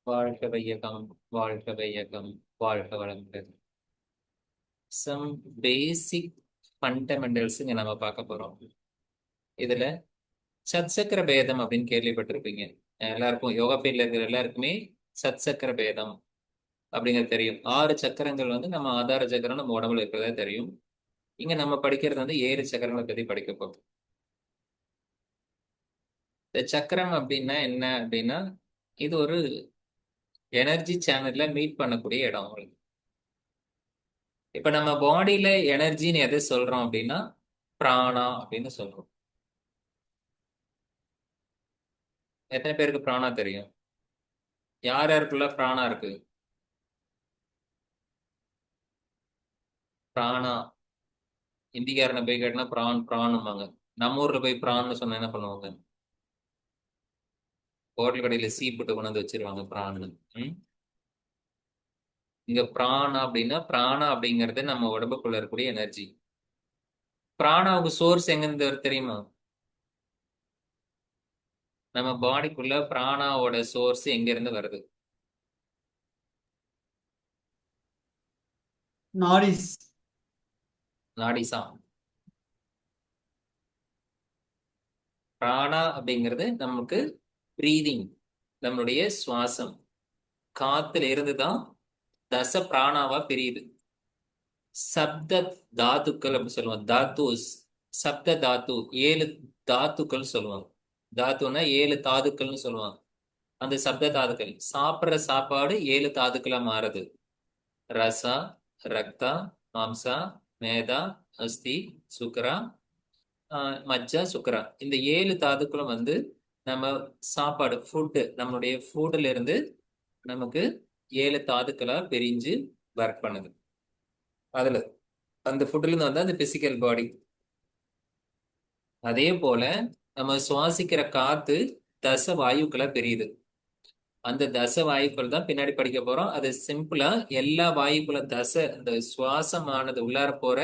வாழ்க வையகம், வாழ்க வையகம், வாழ்க வளமுடன். சம் பேசிக் ஃபண்டமெண்டல்ஸ் இங்க நம்ம பார்க்க போறோம். இதுல சத்சக்கர பேதம் அப்படின்னு கேள்விப்பட்டிருப்பீங்க. எல்லாருக்கும் யோகா பீரியட்ல இருக்கிற எல்லாருக்குமே சத்சக்கர பேதம் அப்படிங்கிறது தெரியும். 6 சக்கரங்கள் வந்து நம்ம ஆதார சக்கரம் நம்ம உடம்புல இருக்கிறதா தெரியும். இங்க நம்ம படிக்கிறது வந்து 7 சக்கரங்களை பத்தி படிக்க போறோம். இந்த சக்கரம் அப்படின்னா என்ன அப்படின்னா, இது ஒரு எனர்ஜி சேனல்ல மீட் பண்ணக்கூடிய இடம் உங்களுக்கு. இப்ப நம்ம பாடியில எனர்ஜின்னு எதை சொல்றோம் அப்படின்னா, பிராணா அப்படின்னு சொல்றோம். எத்தனை பேருக்கு பிராணா தெரியும்? யார் யாருக்குள்ள பிராணா இருக்கு? பிராணா இந்திக்காரனை போய் கேட்டனா பிராணும்பாங்க. நம்ம ஊர்ல போய் பிரான்னு சொன்னா என்ன பண்ணுவாங்க? ஹோட்டல் கடையில சீ போட்டு கொண்டு வந்து வச்சிருவாங்க பிரான்னு. ம்? இங்க பிராணா அப்படின்னா, பிராணா அப்படிங்கிறது நம்ம உடம்புக்குள்ள இருக்கக்கூடிய எனர்ஜி. பிராணாவுக்கு சோர்ஸ் எங்க இருந்து வருது தெரியுமா? நம்ம பாடிக்குள்ள பிராணாவோட சோர்ஸ் எங்க இருந்து வருது? நாடிஸ். நாடிசா. பிராணா அப்படிங்கிறது நமக்கு பிரீதிங், நம்மளுடைய சுவாசம். காத்துல இருந்து தான் தச பிராணாவா பிரியுது. சப்த தாத்துக்கள் அப்படி சொல்லுவாங்க. தாத்துஸ், சப்த தாத்து, 7 தாத்துக்கள் சொல்லுவாங்க. தாத்துன்னா 7 தாதுக்கள்னு சொல்லுவாங்க. அந்த சப்த தாதுக்கள் சாப்பிட்ற சாப்பாடு 7 தாதுக்களா மாறுது. ரசா, ரக்தா, மாம்சா, மேதா, அஸ்தி, சுக்ரா, மஜ்ஜா, சுக்ரா. இந்த 7 தாதுக்களும் வந்து நம்ம சாப்பாடு ஃபுட்டு, நம்மளுடைய ஃபுட்ல இருந்து நமக்கு 7 தாதுக்களா பிரிஞ்சு ஒர்க் பண்ணுது. அதுல அந்த ஃபுட்ல இருந்து வந்து அந்த பிசிக்கல் பாடி. அதே போல நம்ம சுவாசிக்கிற காத்து தச வாயுக்களா பிரியுது. அந்த தச வாயுக்கள் தான் பின்னாடி படிக்க போறோம். அது சிம்பிளா எல்லா வாயுக்கள அந்த சுவாசமானது உள்ளார போற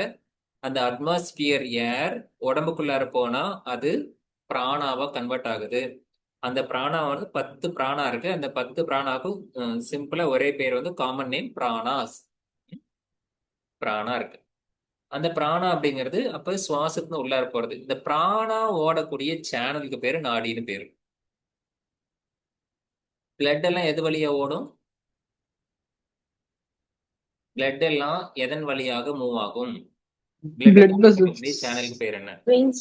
அந்த அட்மாஸ்பியர் ஏர் உடம்புக்குள்ளார போனா அது பிராணாவா கன்வெர்ட் ஆகுது. அந்த பிராணா வந்து 10 பிராணா இருக்கு. அந்த 10 பிராணாவுக்கும் சிம்பிளா ஒரே பேர் வந்து காமன் நேம் பிராணாஸ். பிராணா இருக்கு. அந்த பிராணா அப்படிங்கிறது அப்ப சுவாசத்துல உள்ளார போறது. இந்த பிராணா ஓடக்கூடிய சேனலுக்கு பேரு நாடின்னு பேரு. பிளட் எல்லாம் எது வழியா ஓடும்? பிளட் எல்லாம் எதன் வழியாக மூவ் ஆகும்? Blood Blood move vessels. பண்ணக்கூடிய சேனலுக்கு பேர் என்ன? veins,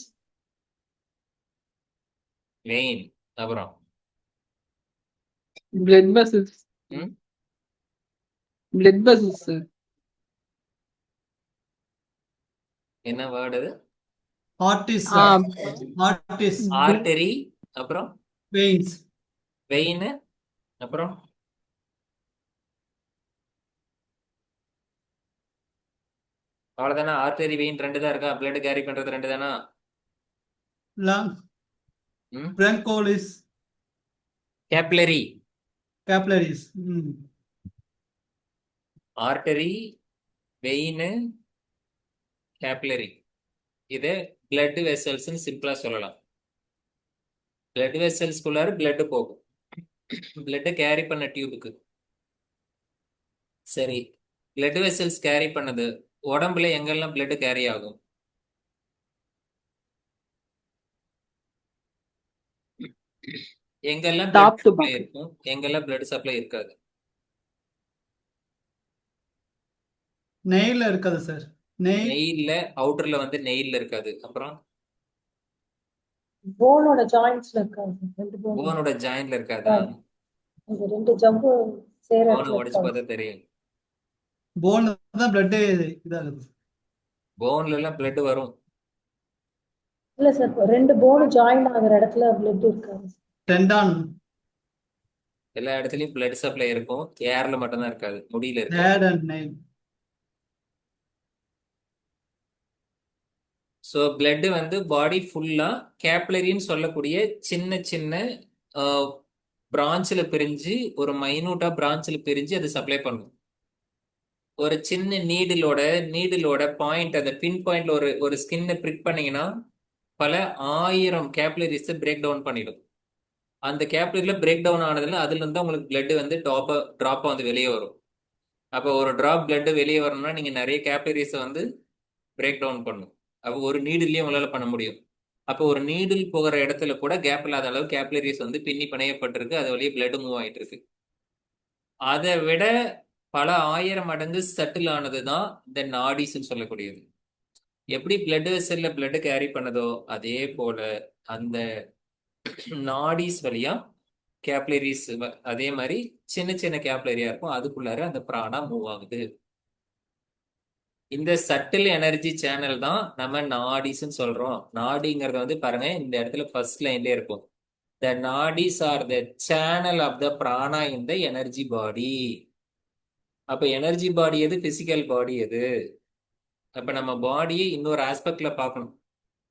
vein. அப்புறம் Blood vessels. ம்? Blood vessels, sir. என்ன வேர்டு அது? Arteries, Ah, sir. Arteries. Artery, அப்புறம் Veins. வெயின், அப்புறம் அவ்வளவுதானா? ஆர்டரி வெயின் 2 தான் இருக்கா? பிளட் கேரி பண்றது 2 தானா? Lung. ம்? Bronchioles. Capillary. Capillaries. Artery, vein, capillary. இது பிளட் வெசல்ஸ்னு சிம்பிளா சொல்லலாம். பிளட் வெசல்ஸ்குள்ளார பிளட் போகும். பிளட் கேரி பண்ண டியூபுக்கு. சரி, பிளட் வெசல்ஸ் கேரி பண்ணது உடம்புல எங்கெல்லாம் பிளட் கேரி ஆகும்? எங்கெல்லாம் Top blood to supply bottom. இருக்கும், எங்கெல்லாம் பிளட் சப்ளை இருக்காது? நெய்ல இருக்காது சார். நெய். நெய்ல அவுட்டர்ல வந்து நெய்ல இருக்காது. அப்புறம் போனோட ஜாயிண்ட்ஸ்ல இருக்காது. ரெண்டு போன் போனோட ஜாயின்ட்ல இருக்காதா? இந்த ரெண்டு ஜவ்வு சேர போனை இடத்துல உடைச்சு இருக்காது. பார்த்தா தெரியும். போன்ல தான் பிளட் இதாகுது. போன்ல எல்லாம் பிளட் வரும். இல்ல சார், ரெண்டு போன் ஜாயின் ஆகுற இடத்துல பிளட் இருக்காது. டெண்டான். எல்லா இடத்துலயும் பிளட் சப்ளை இருக்கும். ஏர்ல மட்டும்தான் இருக்காது, முடியில இருக்காது. ஹேட் அண்ட் நெய். ஸோ பிளட் வந்து பாடி ஃபுல்லா கேப்லரின்னு சொல்லக்கூடிய சின்ன சின்ன பிரான்ச்சில் பிரிஞ்சு, ஒரு மைனூட்டா பிரான்ச்சில் பிரிஞ்சு அது சப்ளை பண்ணும். ஒரு சின்ன நீடிலோட பாயிண்ட், அந்த பின் பாயிண்ட்ல ஒரு ஒரு ஸ்கின்னை பிரிக் பண்ணீங்கன்னா பல 1000 கேப்லரிஸ் பிரேக் டவுன் பண்ணிடும். அந்த கேப்லரியில பிரேக் டவுன் ஆனதுல அதுல இருந்து உங்களுக்கு பிளட் வந்து ட்ராப்பா வந்து வெளியே வரும். அப்போ ஒரு டிராப் பிளட் வெளியே வரணும்னா நீங்க நிறைய கேப்லரிஸை வந்து பிரேக் டவுன் பண்ணும். அப்போ ஒரு நீடில்லயே உங்களால பண்ண முடியும். அப்போ ஒரு நீடில் போகிற இடத்துல கூட கேப் இல்லாத அளவு கேப்லரிஸ் வந்து பின்னி பிணையப்பட்டிருக்கு, அது வழியே பிளட் மூவ் ஆயிட்டு இருக்கு. அதை விட பல ஆயிரம் மடங்கு சட்டில் ஆனது தான் இந்த நாடிஸ்ன்னு சொல்லக்கூடியது. எப்படி பிளட் வெசல்ல பிளட் கேரி பண்ணதோ அதே போல அந்த நாடிஸ் வழியா கேப்லரிஸ் அதே மாதிரி சின்ன சின்ன கேப்லரியா இருக்கும், அதுக்குள்ளார அந்த பிராணா மூவ் ஆகுது. இந்த சட்டில் எனர்ஜி சேனல் தான் நம்ம நாடிஸ்ன்னு சொல்றோம். நாடிங்கிறது வந்து பாருங்க இந்த இடத்துல ஃபர்ஸ்ட் லைன்லயே இருக்கும். The nadis are the channel of the prana in the energy body. அப்ப எனர்ஜி பாடி எது, பிசிக்கல் பாடி எது? அப்ப நம்ம பாடியை இன்னொரு ஆஸ்பெக்ட்ல பார்க்கணும்.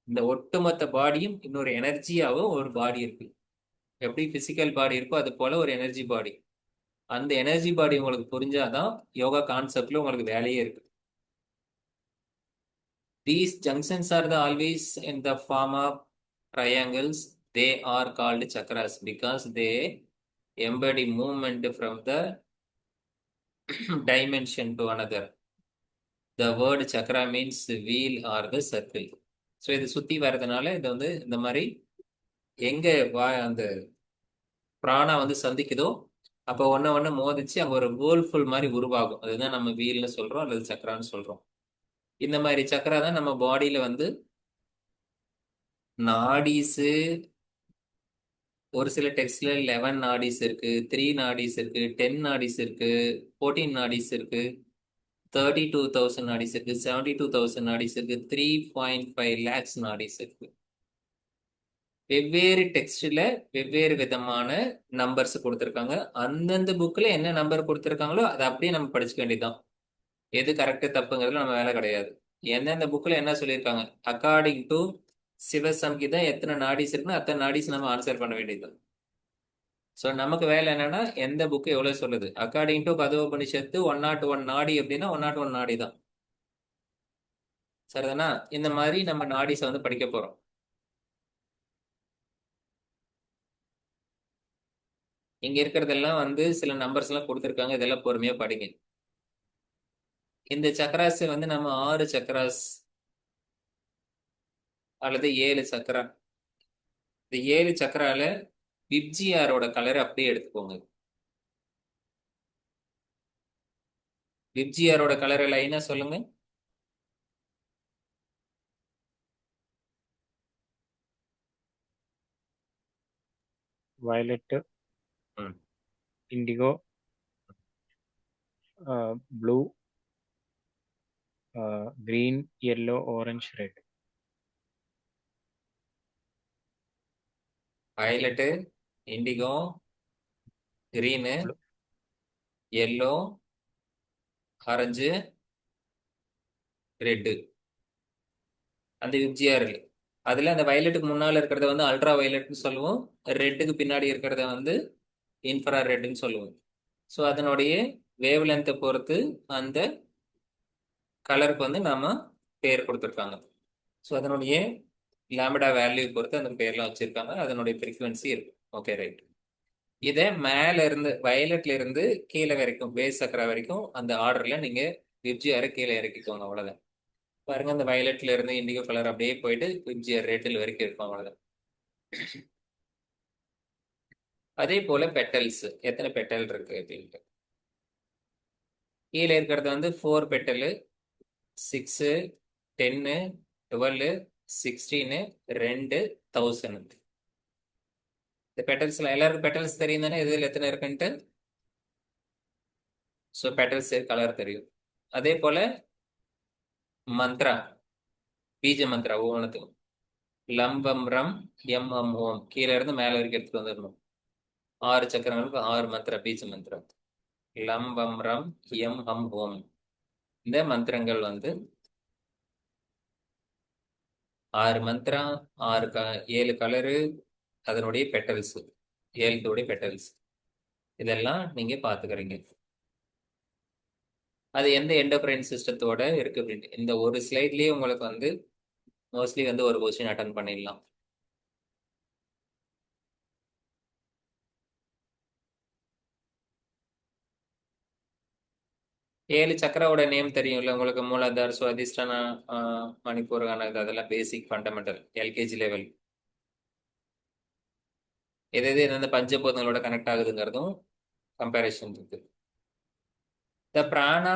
இந்த ஒட்டுமொத்த பாடியும் இன்னொரு எனர்ஜியாவும் ஒரு பாடி இருக்கு. எப்படி பிசிக்கல் பாடி இருக்கோ அது போல ஒரு எனர்ஜி பாடி. அந்த எனர்ஜி பாடி உங்களுக்கு புரிஞ்சாதான் யோகா கான்செப்ட்ல உங்களுக்கு வேலையே இருக்கு. These junctions are always in the form of triangles. They are called chakras because they embody movement from the dimension to another. The word chakra means wheel or the circle. So இது சுத்தி வர்றதுனால இது வந்து இந்த மாதிரி எங்க அந்த பிராணா வந்து சந்திக்குதோ அப்போ ஒன்று மோதிச்சு அங்கே ஒரு வேர்ல்ஃபுல் மாதிரி உருவாகும். அதுதான் நம்ம வீல்னு சொல்றோம் அல்லது சக்கரான்னு சொல்றோம். இந்த மாதிரி சக்கரா தான் நம்ம பாடியில வந்து நாடிஸு. ஒரு சில டெக்ஸ்ட்ல 11 நாடிஸ் இருக்கு, 3 நாடிஸ் இருக்கு, 10 நாடிஸ் இருக்கு, 14 நாடிஸ் இருக்கு, 32,000 நாடிஸ் இருக்கு, 72,000 நாடிஸ் இருக்கு, 3.5 lakhs நாடிஸ் இருக்கு. வெவ்வேறு டெக்ஸ்ட்ல வெவ்வேறு விதமான நம்பர்ஸ் கொடுத்துருக்காங்க. அந்தந்த புக்ல என்ன நம்பர் கொடுத்துருக்காங்களோ அதை அப்படியே நம்ம படிச்சுக்க வேண்டியதுதான். எது கரெக்ட் தப்புங்கிறதுல நம்ம வேலை கிடையாது. எந்தெந்த புக்ல என்ன சொல்லியிருக்காங்க அக்கார்டிங் டு சிவசம்ஹிதா எத்தனை நாடிஸ் இருக்குன்னு அத்தனை நாடிஸ் நம்ம ஆன்சர் பண்ண வேண்டியது. ஸோ நமக்கு வேலை என்னன்னா எந்த புக்கு எவ்வளவு சொல்லுது. அக்கார்டிங் டு கதோபனிஷத்து 101 நாடி அப்படின்னா 101 நாடி தான். சரிதானா? இந்த மாதிரி நம்ம நாடிஸை வந்து படிக்க போறோம். இங்க இருக்கிறதெல்லாம் வந்து சில நம்பர்ஸ் எல்லாம் கொடுத்துருக்காங்க, இதெல்லாம் பொறுமையா படிங்க. இந்த சக்கராஸ் வந்து நம்ம 6 சக்கராஸ் அல்லது 7 சக்கரா. இந்த 7 சக்கரால விப்ஜிஆரோட கலரை அப்படியே எடுத்துக்கோங்க. விப்ஜிஆரோட கலரை லைனா சொல்லுங்க. violet, indigo, blue, green, yellow, orange, red. Violet, indigo, green, yellow, orange, red. அந்த விப்ஜிஆர் அதுல அந்த வயலட்டுக்கு முன்னால இருக்கிறத வந்து அல்ட்ரா வயலட்னு சொல்லுவோம், ரெட்டுக்கு பின்னாடி இருக்கிறத வந்து இன்ஃப்ரா ரெட்னு சொல்லுவோம். ஸோ அதனுடைய வேவ் லென்த்தை பொறுத்து அந்த கலருக்கு வந்து நாம பேர் கொடுத்துருக்காங்க. ஸோ அதனுடைய லாம்டா வேல்யூ பொறுத்து அந்த பேர்லாம் வச்சிருக்காங்க, அதனுடைய ஃப்ரீக்வன்சி இருக்கு. Okay right. இதை மேல இருந்து வயலட்ல இருந்து கீழே வரைக்கும் பேஸ் சக்கரா வரைக்கும் அந்த ஆர்டர்ல நீங்க விப்ஜிஆரை கீழே இறக்கிக்கோங்க, அவ்வளவுதான். பாருங்க அந்த வயலட்ல இருந்து இண்டிகோ கலர் அப்படியே போயிட்டு விப்ஜிஆர் ரெட்டில் வரைக்கும் இருக்கும், அவ்வளவுதான். அதே போல பெட்டல்ஸ் எத்தனை பெட்டல் இருக்கு அப்படின்ட்டு கீழே இருக்கிறது வந்து 4 பெட்டலு, 6, 10, 12, 16, 2, 1000. இந்த பெட்டல்ஸ்ல எல்லாருக்கும் பெட்டல்ஸ் தெரியும் தானே, இதுல எத்தனை இருக்குன்ட்டு. ஸோ பெட்டல்ஸ் கலர் தெரியும். அதே போல மந்த்ரா, பீஜ மந்த்ரா ஒவ்வொன்றுத்துக்கும் லம்பம் ரம் எம் அம் ஓம் கீழே இருந்து மேலே வரைக்கும் எடுத்துட்டு வந்துடணும். 6 சக்கரங்களுக்கு 6 மந்திரம் பீஜ மந்திரம். லம்பம் ரம் எம் அம் ஓம் இந்த மந்திரங்கள் வந்து 6 மந்திரம், 7 கலரு, அதனுடைய பெட்டல்ஸ் 7 பெட்டல்ஸ் இதெல்லாம் நீங்க பாத்துக்கிறீங்க. அது எந்த எண்டோக்ரைன் சிஸ்டத்தோட இருக்கு அப்படின்னு இந்த ஒரு ஸ்லைட்லயே உங்களுக்கு வந்து மோஸ்ட்லி வந்து ஒரு கொஸ்டின் அட்டன் பண்ணிடலாம். 7 சக்கராவோட நேம் தெரியும்ல உங்களுக்கு, மூலாதார், சுவாதிஷ்டானா, மணிப்பூர், அனகதா, அதெல்லாம் பேசிக் ஃபண்டமெண்டல் எல்கேஜி லெவல். எது எது எந்தெந்த பஞ்சபூதங்களோட கனெக்ட் ஆகுதுங்கிறதும் கம்பேரிஷன் இருக்கு. த பிராணா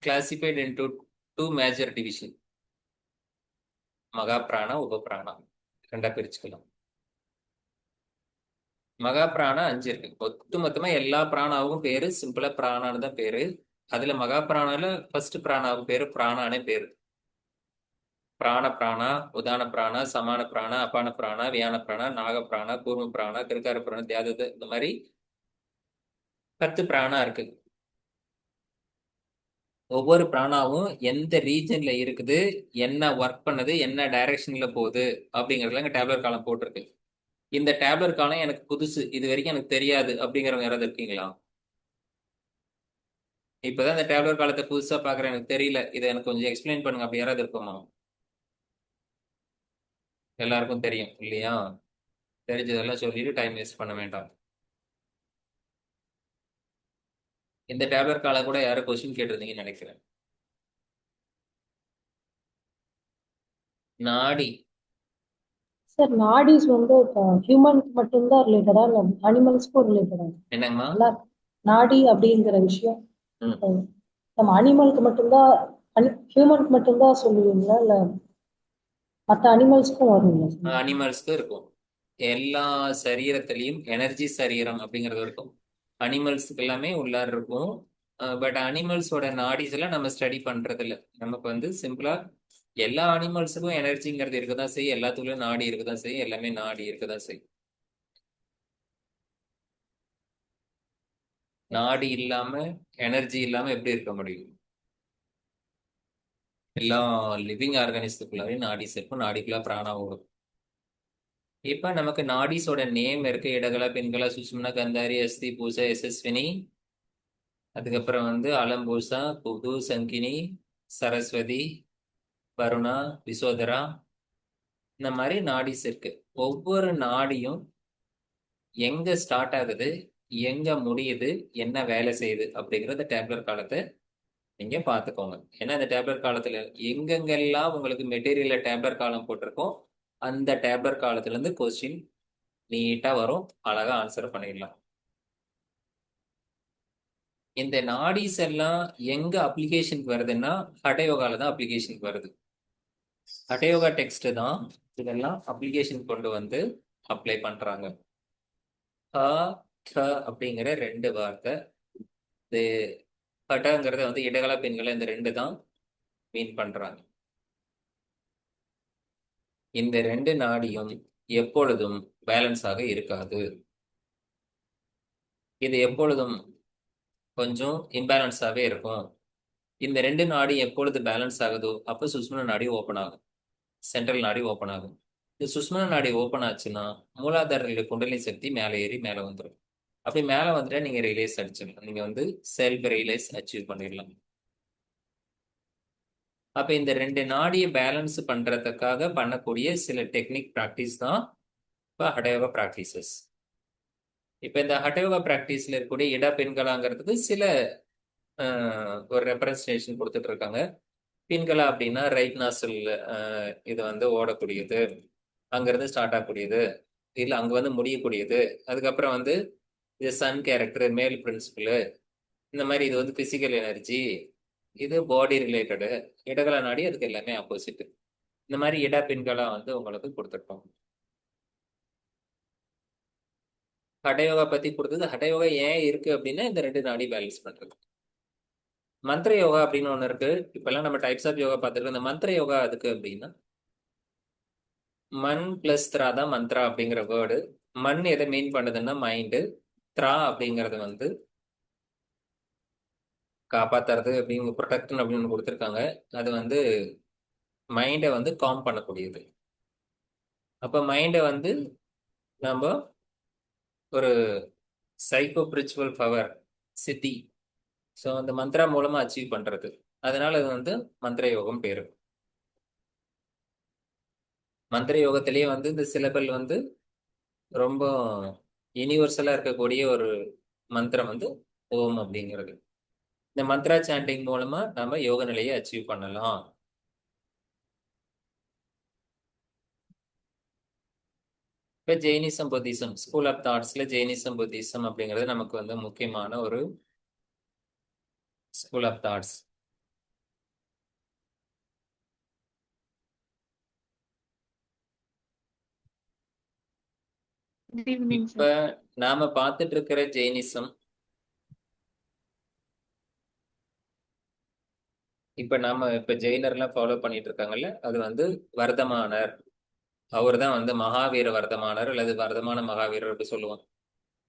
கிளாசிஃபைட் இன்டு 2 மேஜர் டிவிஷன். மகா பிராணா, உப பிராணா ரெண்டா பிரிச்சுக்கலாம். மகா பிராணா 5 இருக்கு. ஒட்டு மொத்தமா எல்லா பிராணாவுக்கும் பேரு சிம்பிளா பிராணான்னு தான் பேரு. அதுல மகா பிராணால ஃபர்ஸ்ட் பிராணாவுக்கு பேரு பிராணானே பேரு. பிராண பிராணா, உதான பிராணா, சமான பிராணா, அபான பிராணா, வியான பிராணா, நாக பிராணா, கூர்ம பிராணா, கிருக்கார பிராணா, தியாதது, இந்த மாதிரி 10 பிராணா இருக்கு. ஒவ்வொரு பிராணாவும் எந்த ரீஜன்ல இருக்குது, என்ன ஒர்க் பண்ணுது, என்ன டைரக்ஷன்ல போகுது அப்படிங்கறதுல இங்க டேப்லர் காலம் போட்டிருக்கு. இந்த டேப்லர் காலம் எனக்கு புதுசு, இது வரைக்கும் எனக்கு தெரியாது அப்படிங்கிறவங்க யாராவது இருக்கீங்களா? இப்பதான் இந்த டேப்லர் காலத்தை புதுசா பாக்குறேன், எனக்கு தெரியல, இதை எனக்கு கொஞ்சம் எக்ஸ்பிளைன் பண்ணுங்க, அப்படி யாராவது இருக்குமா? எல்லாருக்கும் தெரியும் இல்லையா? தெரிஞ்சதெல்லாம் சொல்லிட்டு டைம் வேஸ்ட் பண்ண வேண்டாம். இந்த டேப்லர் காலம் கூட யாரும் கொஸ்டின் கேட்டிருந்தீங்கன்னு நினைக்கிறேன். நாடி. சார் நாடிஸ் வந்து இப்போ ஹியூமனுக்கு மட்டும்தான் ரிலேட்டடா இல்லை அனிமல்ஸ்க்கும் ரிலேட்டடா? என்னங்கம்மா? நல்லா நாடி அப்படிங்கிற விஷயம் ம். நம்ம அனிமலுக்கு மட்டும்தான், ஹியூமனுக்கு மட்டும்தான் சொல்லுவீங்களா இல்லை மற்ற அனிமல்ஸ்க்கும் வருங்களா சார்? அனிமல்ஸ்க்கு இருக்கும். எல்லா சரீரத்திலையும் எனர்ஜி சரீரம் அப்படிங்கிறது இருக்கும். அனிமல்ஸுக்கு எல்லாமே உள்ளார இருக்கும். பட் அனிமல்ஸோட நாடிஸ் எல்லாம் நம்ம ஸ்டடி பண்றது இல்லை. நமக்கு வந்து சிம்பிளா எல்லா அனிமல்ஸுக்கும் எனர்ஜிங்கிறது இருக்கதான் செய்யும், எல்லாத்துக்குள்ளயும் நாடி இருக்கதான் செய்யும், எல்லாமே நாடி இருக்கதான் செய்யும். நாடி இல்லாம எனர்ஜி இல்லாம எப்படி இருக்க முடியும்? எல்லா லிவிங் ஆர்கானிசத்துக்குள்ளாரையும் நாடிஸ் இருக்கும், நாடிக்குள்ள பிராணா ஓடும். இப்ப நமக்கு நாடிஸோட நேம் இருக்கு. இடகலா, பின்கலா, சுஷ்மனா, கந்தாரி, அஸ்தி, பூசா, யசஸ்வினி, அதுக்கப்புறம் வந்து அலம்பூசா, புது, சங்கினி, சரஸ்வதி, வருணா, விசோதரா, இந்த மாதிரி நாடிஸ் இருக்கு. ஒவ்வொரு நாடியும் எங்க ஸ்டார்ட் ஆகுது, எங்க முடியுது, என்ன வேலை செய்யுது அப்படிங்கறத டேப்லர் காலத்தை நீங்க பாத்துக்கோங்க. ஏன்னா இந்த டேப்லர் காலத்துல எங்கெங்கெல்லாம் உங்களுக்கு மெட்டீரியல்ல டேப்லர் காலம் போட்டிருக்கோம், அந்த டேப்லர் காலத்துல இருந்து கொஸ்டின் நீட்டா வரும், அழகா ஆன்சர் பண்ணிடலாம். இந்த நாடிஸ் எல்லாம் எங்க அப்ளிகேஷனுக்கு வருதுன்னா ஹடயோகால தான் அப்ளிகேஷனுக்கு வருது. ஹடயோகா டெக்ஸ்ட் தான் இதெல்லாம் அப்ளிகேஷன் கொண்டு வந்து அப்ளை பண்றாங்க. ஹ ட அப்படிங்கிற 2 வார்த்தை. இது ஹடங்கிறத வந்து இடகலா பெண்களை இந்த 2 தான் மீன் பண்றாங்க. இந்த 2 நாடியும் எப்பொழுதும் பேலன்ஸ் ஆக இருக்காது. இது எப்பொழுதும் கொஞ்சம் இம்பேலன்ஸாவே இருக்கும். இந்த 2 நாடி எப்பொழுது பேலன்ஸ் ஆகுதோ அப்போ சுஷ்மன நாடி ஓப்பன் ஆகும், சென்ட்ரல் நாடி ஓப்பன் ஆகும். இந்த சுஷ்மன நாடி ஓப்பன் ஆச்சுன்னா மூலாதார குண்டலினி சக்தி மேலே ஏறி மேலே வந்துடும். அப்படி மேலே வந்துட்டா நீங்க ரிலேஸ் அடிச்சிடலாம், நீங்க வந்து செல்ஃப் ரிலேஸ் அச்சீவ் பண்ணிடலாம். அப்ப இந்த 2 நாடியை பேலன்ஸ் பண்றதுக்காக பண்ணக்கூடிய சில டெக்னிக் ப்ராக்டிஸ் தான் இப்போ ஹடயோகா ப்ராக்டிசஸ். இப்போ இந்த ஹடயோகா ப்ராக்டிஸ்ல இருக்கக்கூடிய இட பெண்களாங்கிறதுக்கு சில ஒரு ரெப்ரசன்டேஷன் கொடுத்துட்டு இருக்காங்க. பின்களா அப்படின்னா ரைட் நாசல் இது வந்து ஓடக்கூடியது, அங்கிருந்து ஸ்டார்ட் ஆகக்கூடியது, இல்லை அங்கே வந்து முடியக்கூடியது. அதுக்கப்புறம் வந்து இது சன் கேரக்டர், மேல் பிரின்சிபிள், இந்த மாதிரி இது வந்து பிசிக்கல் எனர்ஜி, இது பாடி ரிலேட்டடு. இடகளா நாடி அதுக்கு எல்லாமே ஆப்போசிட். இந்த மாதிரி இட பின்களா வந்து உங்களுக்கு கொடுத்துருக்கோம். ஹடயோகா பத்தி கொடுத்தது. ஹடயோகா ஏன் இருக்கு அப்படின்னா இந்த 2 நாடி பேலன்ஸ் பண்றது. மந்திர யோகா அப்படின்னு ஒண்ணு இருக்கு. இப்பெல்லாம் நம்ம டைப்ஸ் ஆஃப் யோகா பார்த்துருக்கோம். இந்த மந்திர யோகா அதுக்கு அப்படின்னா மண் பிளஸ் த்ரா தான் மந்த்ரா அப்படிங்கிற வேர்டு. மண் எதை மீன் பண்ணுதுன்னா மைண்டு, த்ரா அப்படிங்கிறது வந்து காப்பாத்துறது அப்படின்னு, ப்ரொடெக்டன் அப்படின்னு கொடுத்துருக்காங்க. அது வந்து மைண்டை வந்து காம் பண்ணக்கூடியது. அப்போ மைண்டை வந்து நம்ம ஒரு சைக்கோ பிரிச்சுவல் பவர் சித்தி, ஸோ அந்த மந்த்ரா மூலமா அச்சீவ் பண்றது. அதனால அது வந்து மந்திர யோகம் பேரு. மந்திர யோகத்திலேயே வந்து இந்த சிலபல் வந்து ரொம்ப யூனிவர்சலா இருக்கக்கூடிய ஒரு மந்திரம் வந்து ஓம் அப்படிங்கிறது. இந்த மந்த்ரா சாண்டிங் மூலமா நம்ம யோக நிலையை அச்சீவ் பண்ணலாம். இப்ப ஜெயினிசம் புத்திசம், ஸ்கூல் ஆஃப் தாட்ஸ்ல ஜெயினிசம் புத்திசம் அப்படிங்கிறது நமக்கு வந்து முக்கியமான ஒரு school of thoughts. Good evening இப்ப சார். நாம பார்த்துட்டு இருக்கிற ஜெயினிசம், இப்ப ஜெயினர்லாம் ஃபாலோ பண்ணிட்டு இருக்காங்கல்ல, அது வந்து வர்தமானர். அவர் தான் வந்து மகாவீர வர்தமானர் அல்லது வர்தமான மகாவீரர் அப்படி சொல்லுவோம்.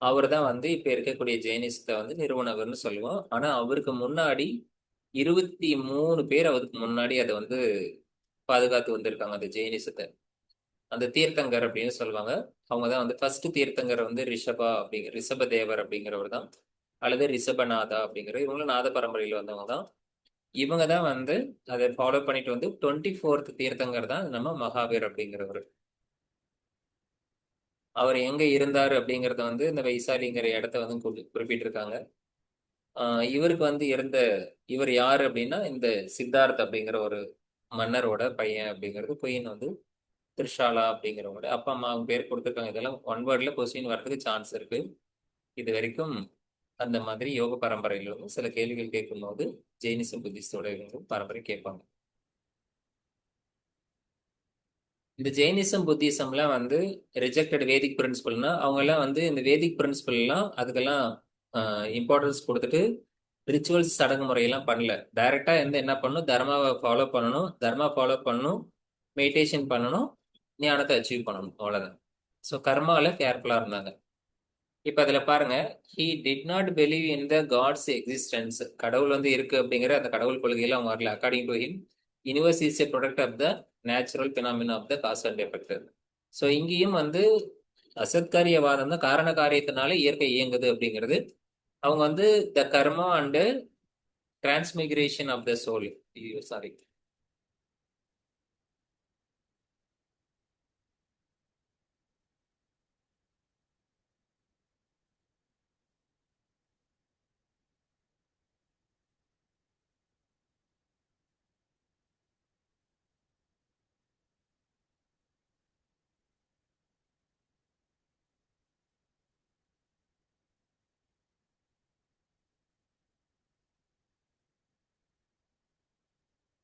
அவர் தான் வந்து இப்ப இருக்கக்கூடிய ஜெயினிசத்தை வந்து நிறுவனவர்னு சொல்லுவோம். ஆனா அவருக்கு முன்னாடி 23 பேர் அவருக்கு முன்னாடி அதை வந்து பாதுகாத்து வந்திருக்காங்க அந்த ஜெயினிசத்தை. அந்த தீர்த்தங்கர் அப்படின்னு சொல்லுவாங்க. அவங்க தான் வந்து ஃபர்ஸ்ட் தீர்த்தங்கர் வந்து ரிஷபதேவர் அப்படிங்கிறவர் தான், அல்லது ரிஷபநாதா அப்படிங்கிற இவங்களும் நாத பரம்பரையில் வந்தவங்க தான். இவங்க தான் வந்து அதை ஃபாலோ பண்ணிட்டு வந்து 24th தீர்த்தங்கர் தான் நம்ம மகாவீர் அப்படிங்கிறவர். அவர் எங்க இருந்தாரு அப்படிங்கறத வந்து இந்த வைசாலிங்கிற இடத்த வந்து குறிப்பிட்டிருக்காங்க. இவருக்கு வந்து இவர் யாரு அப்படின்னா இந்த சித்தார்த் அப்படிங்கிற ஒரு மன்னரோட பையன் அப்படிங்கிறது பொய்ன்னு வந்து திரிஷாலா அப்படிங்கிறவங்களோட அப்பா அம்மா அவங்க பேர் கொடுத்துருக்காங்க. இதெல்லாம் ஒன் வேர்ட்ல கொஸ்டின் வர்றதுக்கு சான்ஸ் இருக்கு. இது வரைக்கும் அந்த மாதிரி யோக பரம்பரையில வந்து சில கேள்விகள் கேட்கும்போது ஜெயினிசம் புத்திஸ்டோட பரம்பரை கேட்பாங்க. இந்த ஜெயினிசம் புத்திசம்லாம் வந்து ரிஜெக்டட் வேதிக் பிரின்சிபல்னா அவங்க எல்லாம் வந்து இந்த வேதிக் பிரின்சிபல்லாம் அதுக்கெல்லாம் இம்பார்ட்டன்ஸ் கொடுத்துட்டு ரிச்சுவல்ஸ் சடங்கு முறையெல்லாம் பண்ணல. டைரக்டா என்ன பண்ணணும், தர்மாவை ஃபாலோ பண்ணணும், தர்மா ஃபாலோ பண்ணணும், மெடிடேஷன் பண்ணணும், ஞானத்தை அச்சீவ் பண்ணணும், அவ்வளவுதான். ஸோ கர்மாவில் கேர்ஃபுல்லா இருந்தாங்க. இப்ப அதுல பாருங்க, he did not believe in the god's existence. கடவுள் வந்து இருக்கு அப்படிங்கிற அந்த கடவுள் கொள்கையில அவங்க வரல. According to him, universe is a product of the natural phenomena of the cause and effect. So இங்கேயும் வந்து அசத்காரியவாதம் தான், காரண காரியத்தினால இயற்கை இயங்குது அப்படிங்கிறது. அவங்க வந்து the karma and transmigration of the soul, sorry,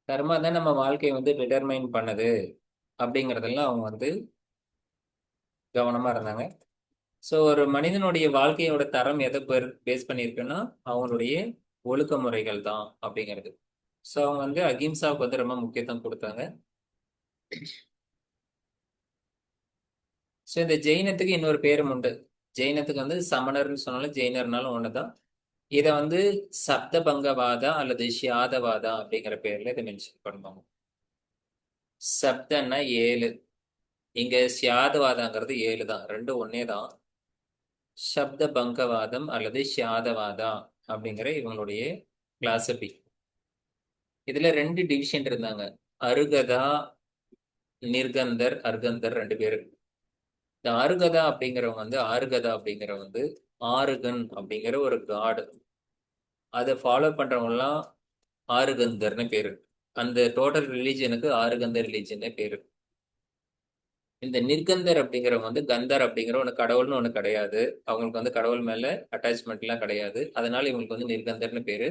கர்மா தான் நம்ம வாழ்க்கையை வந்து டிட்டர்மைன் பண்ணுது அப்படிங்கிறதெல்லாம் அவங்க வந்து கவனமா இருந்தாங்க. ஸோ ஒரு மனிதனுடைய வாழ்க்கையோட தரம் எதை பேஸ் பண்ணியிருக்குன்னா அவங்களுடைய ஒழுக்க முறைகள் தான் அப்படிங்கிறது. ஸோ அவங்க வந்து அகிம்சாவுக்கு வந்து ரொம்ப முக்கியத்துவம் கொடுத்தாங்க. ஸோ இந்த ஜெயினத்துக்கு இன்னொரு பேரும் உண்டு. ஜெயினத்துக்கு வந்து சமணர்னு சொன்னாலும் ஜெயினர்னாலும் ஒண்ணுதான். இதை வந்து சப்தபங்கவாதா அல்லது ஷியாதவாதா அப்படிங்கிற பேர்ல இதை மென்ஷன் பண்ணுவாங்க. சப்தன்னா 7, இங்க ஷியாதவாதாங்கிறது 7 தான், ரெண்டும் ஒன்னே தான். சப்த பங்கவாதம் அல்லது ஷியாதவாதா அப்படிங்கிற இவங்களுடைய கிளாசபி. இதுல 2 டிவிஷன் இருந்தாங்க, அருகதா, நிர்கந்தர், அர்கந்தர் 2 பேரு. இந்த அருகதா அப்படிங்கிறவங்க வந்து ஆருகன் அப்படிங்கிற ஒரு காடு. அதை ஃபாலோ பண்றவங்கலாம் ஆருகந்தர்னு பேரு. அந்த டோட்டல் ரிலீஜனுக்கு ஆருகந்தர் ரிலீஜன் பேரு. இந்த நிர்கந்தர் அப்படிங்கிறவங்க வந்து கந்தர் அப்படிங்கிற ஒன்று கடவுள்னு ஒன்று கிடையாது. அவங்களுக்கு வந்து கடவுள் மேல அட்டாச்மெண்ட் எல்லாம் கிடையாது. அதனால இவங்களுக்கு வந்து நிர்கந்தர்னு பேரு.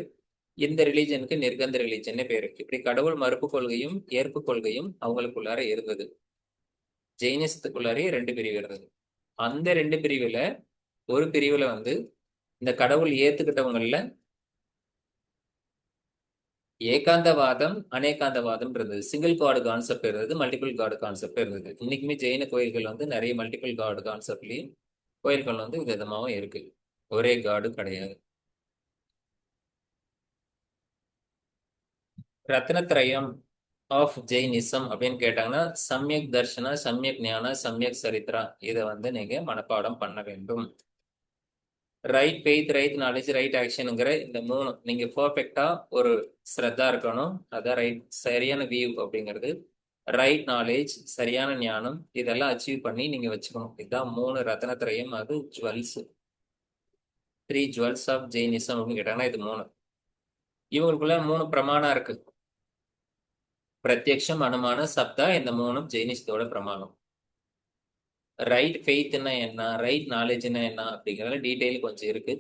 இந்த ரிலீஜனுக்கு நிர்கந்த ரிலீஜன் பேரு. இப்படி கடவுள் மறுப்பு கொள்கையும் ஏற்பு கொள்கையும் அவங்களுக்குள்ளார இருந்தது. ஜெயினிசத்துக்குள்ளாரே 2 பிரிவு இருந்தது. அந்த 2 பிரிவுல ஒரு பிரிவுல வந்து இந்த கடவுள் ஏத்துக்கிட்டவங்கல ஏகாந்தவாதம் அநேகாந்தவாதம் இருந்தது. சிங்கிள் காடு கான்செப்ட் இருந்தது, மல்டிபிள் காடு கான்செப்ட் இருந்தது. இன்னைக்குமே ஜெயின கோயில்கள் வந்து நிறைய மல்டிபிள் காடு கான்செப்ட்லயும் கோயில்கள் வந்து விதமாவும் இருக்கு, ஒரே காடு கிடையாது. ரத்னத்ரயம் ஆஃப் ஜெயினிசம் அப்படின்னு கேட்டாங்கன்னா சம்யக் தர்ஷனா, சம்யக் ஞானா, சம்யக் சரித்ரா, இதை வந்து நீங்க மனப்பாடம் பண்ண வேண்டும். Right faith, right knowledge, right ஆக்ஷனுங்கிற இந்த 3 நீங்க பர்ஃபெக்டா ஒரு ஸ்ரத்தா இருக்கணும். அதான் ரைட், சரியான வியூ அப்படிங்கிறது. ரைட் நாலேஜ், சரியான ஞானம், இதெல்லாம் அச்சீவ் பண்ணி நீங்க வச்சுக்கணும். இதுதான் 3 ரத்னத்ரயம். அது ஜுவல்ஸ், 3 ஜுவல்ஸ் ஆஃப் ஜெயினிசம் அப்படின்னு கேட்டாங்கன்னா இது 3. இவங்களுக்குள்ள 3 பிரமாணம் இருக்கு. பிரத்யக்ஷம், அனுமானம், சப்தா, இந்த 3ம் ஜெயினிஸ்டோட பிரமாணம். ரைட் ஃபெய்த்னா என்ன, ரைட் நாலேஜ்னா என்ன அப்படிங்கிறதுல டீட்டெயில் கொஞ்சம் இருக்கு.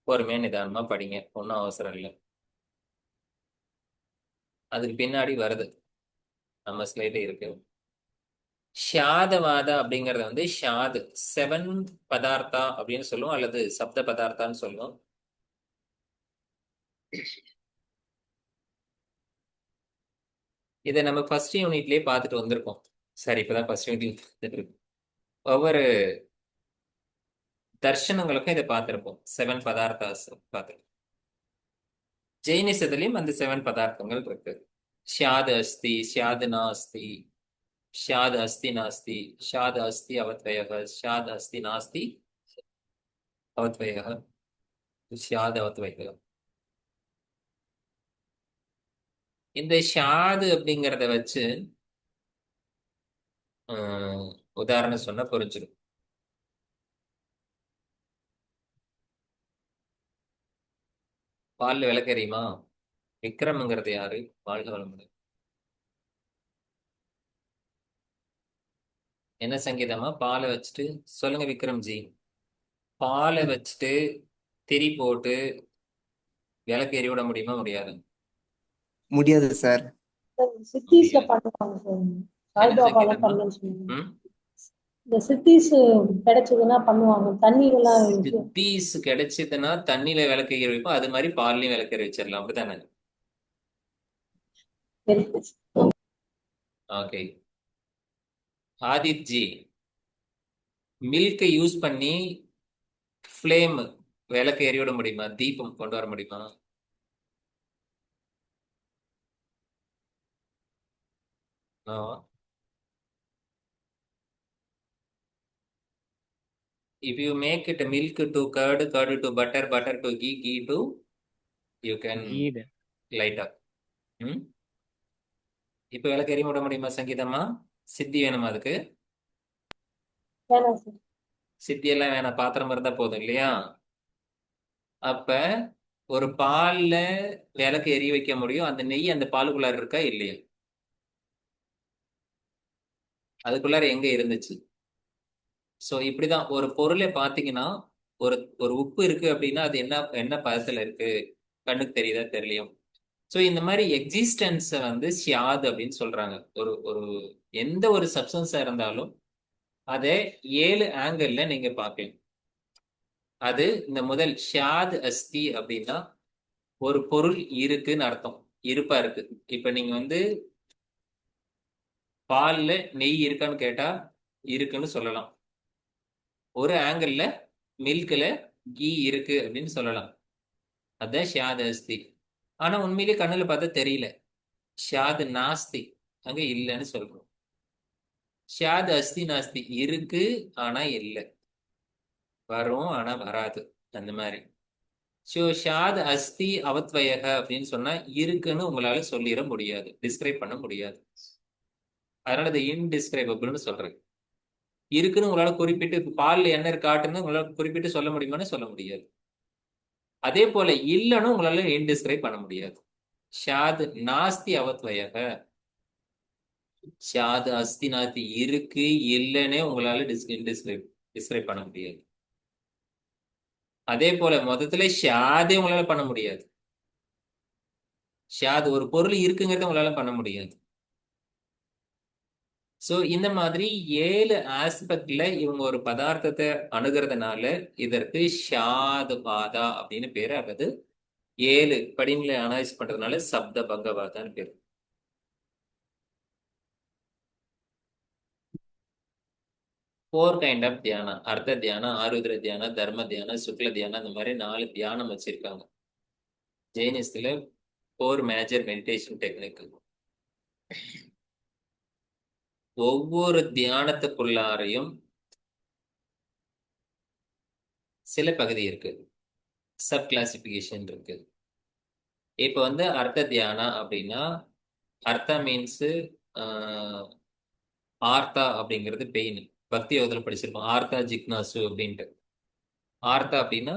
பொறுமையா நிதானமா படிங்க, ஒன்றும் அவசரம் இல்லை. அதுக்கு பின்னாடி வருது, நம்ம ஸ்லைட்ல இருக்கு. ஷாதவாத அப்படிங்கறது வந்து ஷாது 7 பதார்த்தா அப்படின்னு சொல்லுவோம், அல்லது சப்த பதார்த்தான்னு சொல்லுவோம். இதை நம்ம ஃபர்ஸ்ட் யூனிட்லயே பார்த்துட்டு வந்திருக்கோம். சரி, இப்பதான் ஃபர்ஸ்ட் யூனிட் பார்த்துட்டு இருக்கோம். ஒவ்வொரு தர்ஷனங்களுக்கும் இதை பார்த்திருப்போம். 7 பதார்த்தாஸ் பார்த்துருக்கோம். ஜெயினிசத்திலையும் அந்த 7 பதார்த்தங்கள் இருக்கு. ஷாது அஸ்தி, ஷாது நாஸ்தி, ஷாது அஸ்தி நாஸ்தி, ஷாது அஸ்தி அவத்வயக, ஷாது அஸ்தி நாஸ்தி அவத்வயக, ஷாது அவத்வயக. இந்த ஷாது அப்படிங்கிறத வச்சு உதாரணம் சொன்னா புரிஞ்சிடும். பால்ல விளக்கறியுமா? விக்ரம்ங்கிறது யாரு? வாழ்க வளமுடன். என்ன சங்கீதமா? பாலை வச்சுட்டு சொல்லுங்க விக்ரம்ஜி. பாலை வச்சுட்டு திரி போட்டு விளக்கு எரிய விட முடியுமா? முடியாது. முடியாது சார். சிட்டிஸ்ல பண்ணுவாங்க சார். என்ன சாய்பாபாலாம் சங்கீதமா? பண்ணலன்னு சொன்னாங்க. ம் இந்த சிட்டிஸ் கிடைச்சதுன்னா பண்ணுவாங்க. தண்ணீரெல்லாம் சித்தீஸ் கிடைச்சதுன்னா தண்ணியில விளக்கு எரிய வைப்போம். அது மாதிரி பால்லையும் விளக்கு எரிய வச்சிடலாம், அப்படித்தானே? இருக்கு. ஓகே. ஆதித்ஜி, மில்கை யூஸ் பண்ணி ஃப்ளேம் விளக்கு எரிய விட முடியுமா? தீபம் கொண்டு வர முடியுமா? No. If you make it milk to curd, curd to butter, butter to ghee, ghee to, you can Heed. light up. இப்போ விளக்கு எரிய விட முடியுமா சங்கீதமா? சித்தி வேணுமா அதுக்கு? வேணாம் சார். சித்தி எல்லாம் வேணாம், பாத்திரம் இருந்தா போதும் இல்லையா? அப்ப ஒரு பால்ல விளக்கு எரிய வைக்க முடியும். அந்த நெய் அந்த பாலுக்குள்ளார இருக்கா இல்லையா? அதுக்குள்ளார எங்க இருந்துச்சு? ஸோ இப்படிதான் ஒரு பொருளை பார்த்தீங்கன்னா, ஒரு ஒரு உப்பு இருக்கு அப்படின்னா அது என்ன என்ன பதத்துல இருக்கு, கண்ணுக்கு தெரியுதா தெரியலையும். ஸோ இந்த மாதிரி எக்ஸிஸ்டன்ஸை வந்து ஷியாது அப்படின்னு சொல்றாங்க. ஒரு ஒரு எந்த ஒரு சப்ஸ்டன்ஸா இருந்தாலும் அதை 7 ஆங்கிள் நீங்க பார்க்கலாம். அது இந்த முதல் ஷாத் அஸ்தி அப்படின்னா ஒரு பொருள் இருக்குன்னு அர்த்தம், இருப்பா இருக்கு. இப்ப நீங்க வந்து பால்ல நெய் இருக்கான்னு கேட்டா இருக்குன்னு சொல்லலாம். ஒரு ஆங்கிள் மில்க்ல கீ இருக்கு அப்படின்னு சொல்லலாம். அதான் ஷாத் அஸ்தி. ஆனா உண்மையிலேயே கண்ணுல பார்த்தா தெரியல. ஷாது நாஸ்தி, அங்க இல்லைன்னு சொல்றோம். ஷாது அஸ்தி நாஸ்தி, இருக்கு ஆனா இல்லை, வரும் ஆனா வராது, அந்த மாதிரி. ஸோ ஷாது அஸ்தி அவத்வயக அப்படின்னு சொன்னா இருக்குன்னு உங்களால சொல்லிட முடியாது, டிஸ்கிரைப் பண்ண முடியாது. அதனால அது இன்டிஸ்கிரைபபிள்னு சொல்றேன். இருக்குன்னு உங்களால குறிப்பிட்டு, பால்ல என்ன காட்டுன்னு உங்களால குறிப்பிட்டு சொல்ல முடியுமான்னு சொல்ல முடியாது. அதே போல இல்லைன்னு உங்களால இன்டிஸ்கிரைப் பண்ண முடியாது. ஷாது நாஸ்தி அவத்வயக, ஷாது அஸ்தி நாஸ்தி, இருக்கு இல்லைன்னே உங்களால டிஸ்கிரைப் பண்ண முடியாது. அதே போல மொத்தத்துல ஷாதே உங்களால பண்ண முடியாது. ஷாது ஒரு பொருள் இருக்குங்கிறத உங்களால பண்ண முடியாது. ஸோ இந்த மாதிரி 7 ஆஸ்பெக்ட்ல இவங்க ஒரு பதார்த்தத்தை அணுகிறதுனால இதற்கு ஷாதுவாதா அப்படின்னு பேரு. அல்லது 7 படிநிலை அனலைஸ் பண்றதுனால சப்த பங்கவாதான்னு பேரு. ஃபோர் கைண்ட் ஆஃப் தியானம்: அர்த்த தியானம், ஆருத்ர தியானம், தர்ம தியானம், சுக்ல தியானம், இந்த மாதிரி 4 தியானம் வச்சிருக்காங்க. ஜெயினிஸ்ல 4 மேஜர் மெடிடேஷன் டெக்னிக். ஒவ்வொரு தியானத்துக்குள்ளாரையும் சில பகுதி இருக்கு, சப் கிளாசிபிகேஷன் இருக்கு. இப்போ வந்து அர்த்த தியானம் அப்படின்னா, அர்த்தா மீன்ஸ் ஆர்த்தா அப்படிங்கிறது பெயின். பக்தி யோகத்துல படிச்சிருப்போம், ஆர்த்தா ஜிக்னாசு அப்படின்ட்டு. ஆர்த்தா அப்படின்னா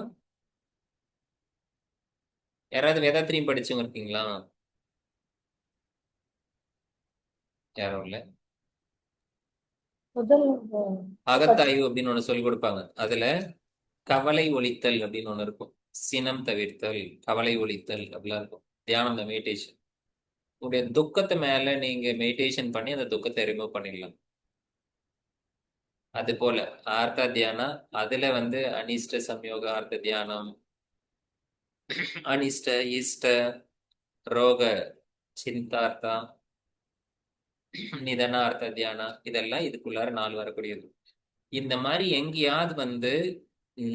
யாராவது வேதாத்திரியம் படிச்சவங்க இருக்கீங்களா? யாரும் இல்ல. முதல் அகத்தாய்வு அப்படின்னு ஒண்ணு சொல்லி கொடுப்பாங்க. அதுல கவலை ஒழித்தல் அப்படின்னு ஒண்ணு இருக்கும். சினம் தவிர்த்தல், கவலை ஒழித்தல் அப்படிலாம் இருக்கும். தியானம் தான், மெடிடேஷன். உங்களுடைய துக்கத்தை மேல நீங்க மெடிடேஷன் பண்ணி அந்த துக்கத்தை ரிமூவ் பண்ணிடலாம். அது போல ஆர்த்த தியானம், அதுல வந்து அனிஷ்ட சம்யோக ஆர்த்த தியானம், அனிஷ்ட இஷ்ட ரோக சிந்தார்த்தா, நிதனார்த்த தியானம், இதெல்லாம் இதுக்குள்ளார 4 வரக்கூடியது. இந்த மாதிரி எங்கேயாவது வந்து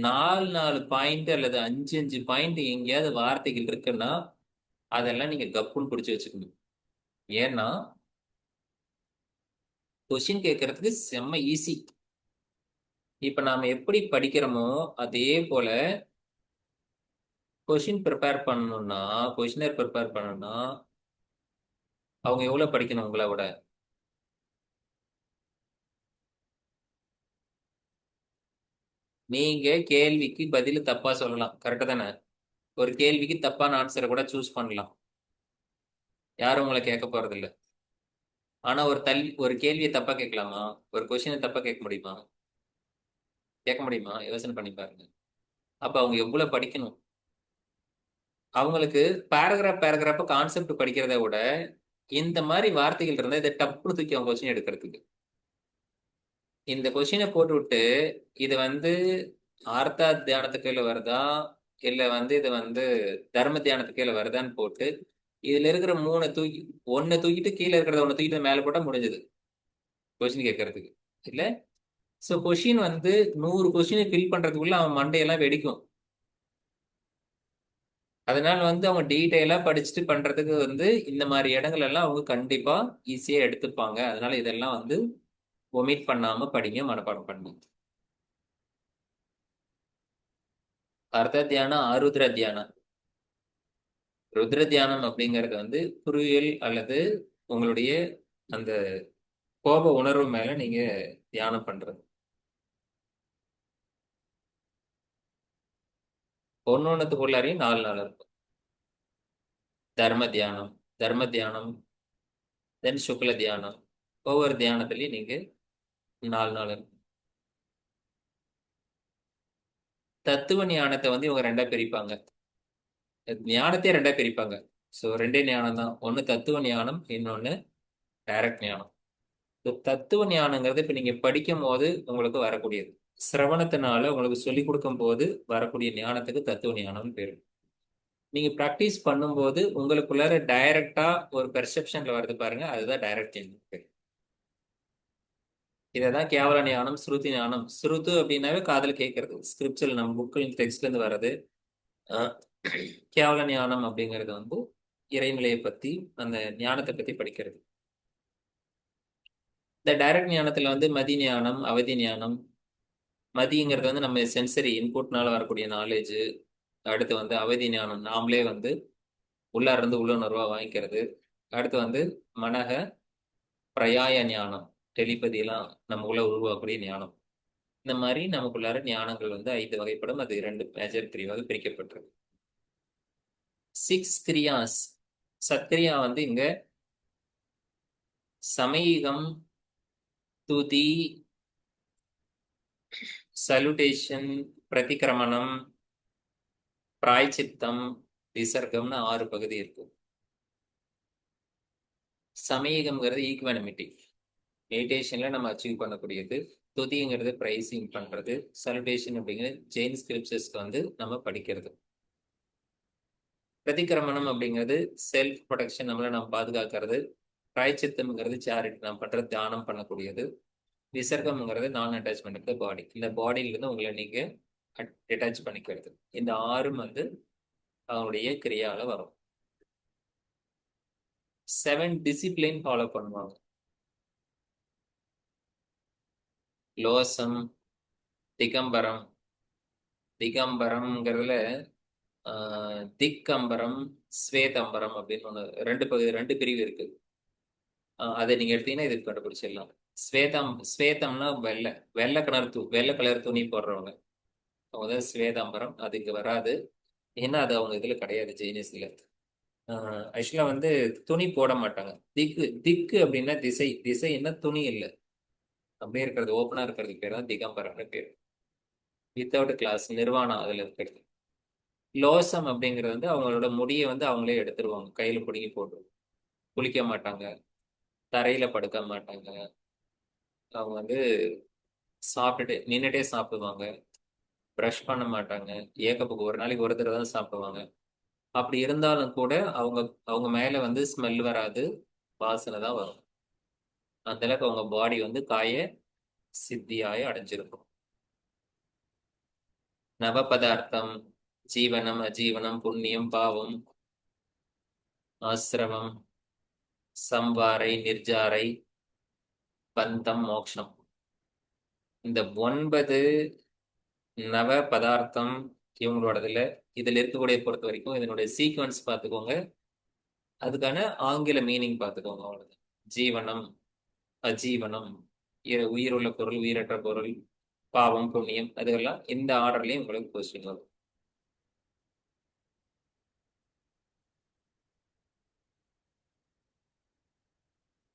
4 பாயிண்ட் அல்லது 5 பாயிண்ட் எங்கேயாவது வார்த்தைகள் இருக்குன்னா அதெல்லாம் நீங்க கப்புன்னு பிடிச்சு வச்சுக்கணும். ஏன்னா கொஸ்டின் கேட்கறதுக்கு செம்ம ஈஸி. இப்ப நாம எப்படி படிக்கிறோமோ அதே போல கொஸ்டின் ப்ரிப்பேர் பண்ணணும்னா, கொஸ்டினர் ப்ரிப்பேர் பண்ணணும்னா அவங்க எவ்வளவு படிக்கணும் உங்களை விட? நீங்க கேள்விக்கு பதில் தப்பா சொல்லலாம், கரெக்டா தானே? ஒரு கேள்விக்கு தப்பான ஆன்சரை கூட சூஸ் பண்ணலாம், யாரும் உங்களை கேட்க போறது இல்ல. ஆனா ஒரு கேள்வியை தப்பா கேட்கலாமா? ஒரு கொஸ்டினை தப்பா கேட்க முடியுமா? கேட்க முடியுமா? யோசனை பண்ணி பாருங்க. அப்ப அவங்க எவ்வளவு படிக்கணும்? அவங்களுக்கு பேராகிராஃபா கான்செப்ட் படிக்கிறத விட இந்த மாதிரி வார்த்தைகள் இருந்தா இதை டப்புனு தூக்கி அவங்க கொஸ்டின் எடுக்கிறதுக்கு. இந்த கொஸ்டினை போட்டு விட்டு இது வந்து ஆர்த்தா தியானத்துக்கு கீழே வருதா இல்ல வந்து இது வந்து தர்ம தியானத்துக்கு கீழே வருதான்னு போட்டு இதுல இருக்கிற 3 தூக்கி ஒன்னை தூக்கிட்டு கீழே இருக்கிறத ஒண்ணு தூக்கிட்டு மேல போட்டா முடிஞ்சது கொஸ்டின் கேட்கறதுக்கு இல்ல. ஸோ கொஸ்டின் வந்து 100 கொஸ்டினை ஃபில் பண்றதுக்குள்ள அவன் மண்டையெல்லாம் வெடிக்கும். அதனால வந்து அவங்க டீட்டெயிலா படிச்சுட்டு பண்றதுக்கு வந்து இந்த மாதிரி இடங்கள் எல்லாம் அவங்க கண்டிப்பா ஈஸியா எடுத்துப்பாங்க. அதனால இதெல்லாம் வந்து ஒமிட் பண்ணாம படிங்க, மனப்பாடம் பண்ணுங்க. அர்த்த தியானம், ஆருத்ர தியானம். ருத்ர தியானம் அப்படிங்கிறது வந்து குருவியல் அல்லது உங்களுடைய அந்த கோப உணர்வு மேல நீங்க தியானம் பண்றது. ஒன்னொன்னுக்குள்ளாரையும் 4 நாள் இருக்கும். தர்ம தியானம், தர்ம தியானம், தென் சுக்ல தியானம். ஒவ்வொரு தியானத்திலையும் நீங்க 4 நாள் இருக்கும். தத்துவ ஞானத்தை வந்து இவங்க 2ஆ பிரிப்பாங்க. ஞானத்தையே 2ஆ பிரிப்பாங்க. ஸோ 2 ஞானம் தான். ஒன்று தத்துவ ஞானம், இன்னொன்னு டைரக்ட் ஞானம். தத்துவ ஞானங்கிறது இப்ப நீங்க படிக்கும் போது உங்களுக்கு வரக்கூடியது. சிரவணத்தினால உங்களுக்கு சொல்லிக் கொடுக்கும் போது வரக்கூடிய ஞானத்துக்கு தத்துவ ஞானம்னு பேரு. நீங்க ப்ராக்டிஸ் பண்ணும்போது உங்களுக்குள்ளார டைரக்டா ஒரு பெர்செப்ஷன்ல வருது பாருங்க, அதுதான் டைரக்ட் ஞானம். இதைதான் கேவல ஞானம், ஸ்ருதி ஞானம். ஸ்ருது அப்படின்னாவே காதுல கேட்கறது, ஸ்கிரிப்சல் நம்ம புக்கில் டெக்ஸ்ட்ல இருந்து வர்றது. கேவல ஞானம் அப்படிங்கிறது வந்து இறைநிலையை பத்தி, அந்த ஞானத்தை பத்தி படிக்கிறது. இந்த டைரக்ட் ஞானத்துல வந்து மதி ஞானம், அவதி ஞானம். மதிங்கிறது வந்து நம்ம சென்சரி இன்புட்னால வரக்கூடிய நாலேஜ். அடுத்து வந்து அவதி ஞானம், நாமளே வந்து உள்ளார இருந்து உள்ளுணர்வா வாங்கிக்கிறது. அடுத்து வந்து மனக பிரயாய ஞானம், டெலிபதி எல்லாம் நமக்குள்ள உருவாக்கக்கூடிய ஞானம். இந்த மாதிரி நமக்குள்ளார ஞானங்கள் வந்து 5 வகைப்படும். அது 2 மேஜர் பிரிவாக பிரிக்கப்பட்டிருக்கு. 6 கிரியாஸ். சத்கிரியா வந்து இங்க சமீகம், துதி, சலுடேஷன், பிரதிக்கிரமணம், பிராய்ச்சித்தம், விசர்க்கம்னு 6 பகுதி இருக்கு. சமீகம்ங்கிறது ஈக்வானிமிட்டி, மெடிடேஷன்ல நம்ம அச்சீவ் பண்ணக்கூடியது. துதிங்கிறது பிரைசிங் பண்றது. சலுடேஷன் அப்படிங்கிறது ஜெயின் ஸ்கிரிப்சர்ஸ்க்கு வந்து நம்ம படிக்கிறது. பிரதிக்கிரமணம் அப்படிங்கிறது செல்ஃப் ப்ரொடெக்ஷன், நம்மளை நம்ம பாதுகாக்கிறது. பிராய்ச்சித்தம்ங்கிறது சேரிட்டி, நம்ம பண்றது தியானம் பண்ணக்கூடியது. விசர்க்கம்ங்கிறது நான் அட்டாச்மெண்ட் ஆஃப் த பாடி, இந்த பாடியிலிருந்து உங்களை நீங்க டிட்டாச் பண்ணிக்கிறது. இந்த 6 வந்து அவங்களுடைய கிரியால வரும். 7 டிசிப்ளின் ஃபாலோ பண்ணுவாங்க. லோசம், திகம்பரம். திகம்பரம்ங்கிறதுல திக்கம்பரம், ஸ்வேதம்பரம் அப்படின்னு ஒன்று 2 பிரிவு இருக்கு. அதை நீங்க எடுத்தீங்கன்னா இதுக்கு கண்டுபிடிச்சிடலாம். ஸ்வேதம்னா வெள்ளை கலர் துணி போடுறவங்க அவங்க தான் ஸ்வேதாம்பரம். அது இங்க வராது. ஏன்னா அது அவங்க இதுல கிடையாது ஜெயினிஸ்ல. ஆக்சுவலா வந்து துணி போட மாட்டாங்க. திக்கு திக்கு அப்படின்னா திசை, திசைன்னா துணி இல்லை, அப்படியே இருக்கிறது ஓப்பனா இருக்கிறதுக்கு பேர் தான் திகம்பரம்னு பேர். வித்தவுட் கிளாஸ் நிர்வாணம் அதுல இருக்கிறது. லோசம் அப்படிங்கிறது வந்து அவங்களோட முடியை வந்து அவங்களே எடுத்துருவாங்க, கையில பிடுங்கி போட்டு. குளிக்க மாட்டாங்க, தரையில படுக்க மாட்டாங்க, அவங்க வந்து சாப்பிட்டுட்டு நின்றுட்டே சாப்பிடுவாங்க, ப்ரஷ் பண்ண மாட்டாங்க, ஏக்கப்புக்கு ஒரு நாளைக்கு ஒரு தடவை தான் சாப்பிடுவாங்க. அப்படி இருந்தாலும் கூட அவங்க அவங்க மேல வந்து ஸ்மெல் வராது, வாசனை தான் வரும். அந்த அளவுக்கு அவங்க பாடி வந்து காய சித்தியாய அடைஞ்சிருக்கும். நவ பதார்த்தம், ஜீவனம் அஜீவனம், புண்ணியம் பாவம், ஆசிரமம், சம்வாரை நிர்ஜாரை, பந்தம் மோக்ஷம். இந்த 9 நவ பதார்த்தம் இவங்களோடதுல இதுல இருக்கக்கூடிய பொறுத்த வரைக்கும் இதனுடைய சீக்வன்ஸ் பார்த்துக்கோங்க, அதுக்கான ஆங்கில மீனிங் பார்த்துக்கோங்க. அவ்வளவுதான். ஜீவனம் அஜீவனம், உயிருள்ள பொருள் உயிரற்ற பொருள், பாவம் புண்ணியம், அதெல்லாம் இந்த ஆர்டர்லயும் உங்களுக்கு கொஸ்டின் வரும்.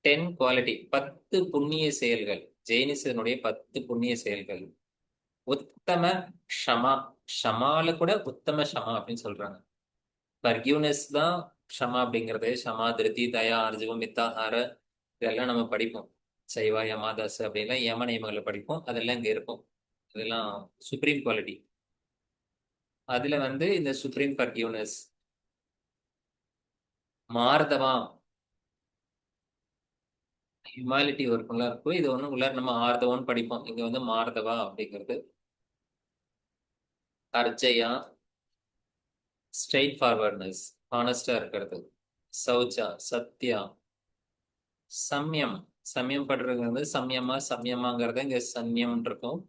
டென் குவாலிட்டி, 10 புண்ணிய செயல்கள், ஜெயினிசனுடைய 10 புண்ணிய செயல்கள். உத்தம க்ஷமா, க்ஷமால கூட உத்தம க்ஷமா அப்படின்னு சொல்றாங்க. ஃபர்கிவ்னஸ் தான் க்ஷமா அப்படிங்கிறது. க்ஷமா திருத்தி தயா அர்ஜுவம் மித்தாகார இதெல்லாம் நம்ம படிப்போம். சைவா யமாதாஸ் அப்படின்லாம் யம நியமங்களை படிப்போம், அதெல்லாம் இங்க இருக்கும். இதெல்லாம் சுப்ரீம் குவாலிட்டி. அதுல வந்து இந்த சுப்ரீம் ஃபர்கிவ்னஸ். மார்தவா, ஹியூமாலிட்டி ஒர்க்குள்ள இருக்கும். இது ஒண்ணு உள்ளார நம்ம ஆர்தவம்னு படிப்போம், இங்க வந்து மார்தவா அப்படிங்கிறது. அர்ஜயா, ஸ்ட்ரெயிட் ஃபார்வர்ட்னஸ், ஹானஸ்டா இருக்கிறது. சௌச்சா, சத்யா. சம்யம், சமயம் படுறது வந்து சம்யமா, சம்யமாங்கிறத இங்க சன்யம் இருக்கும்.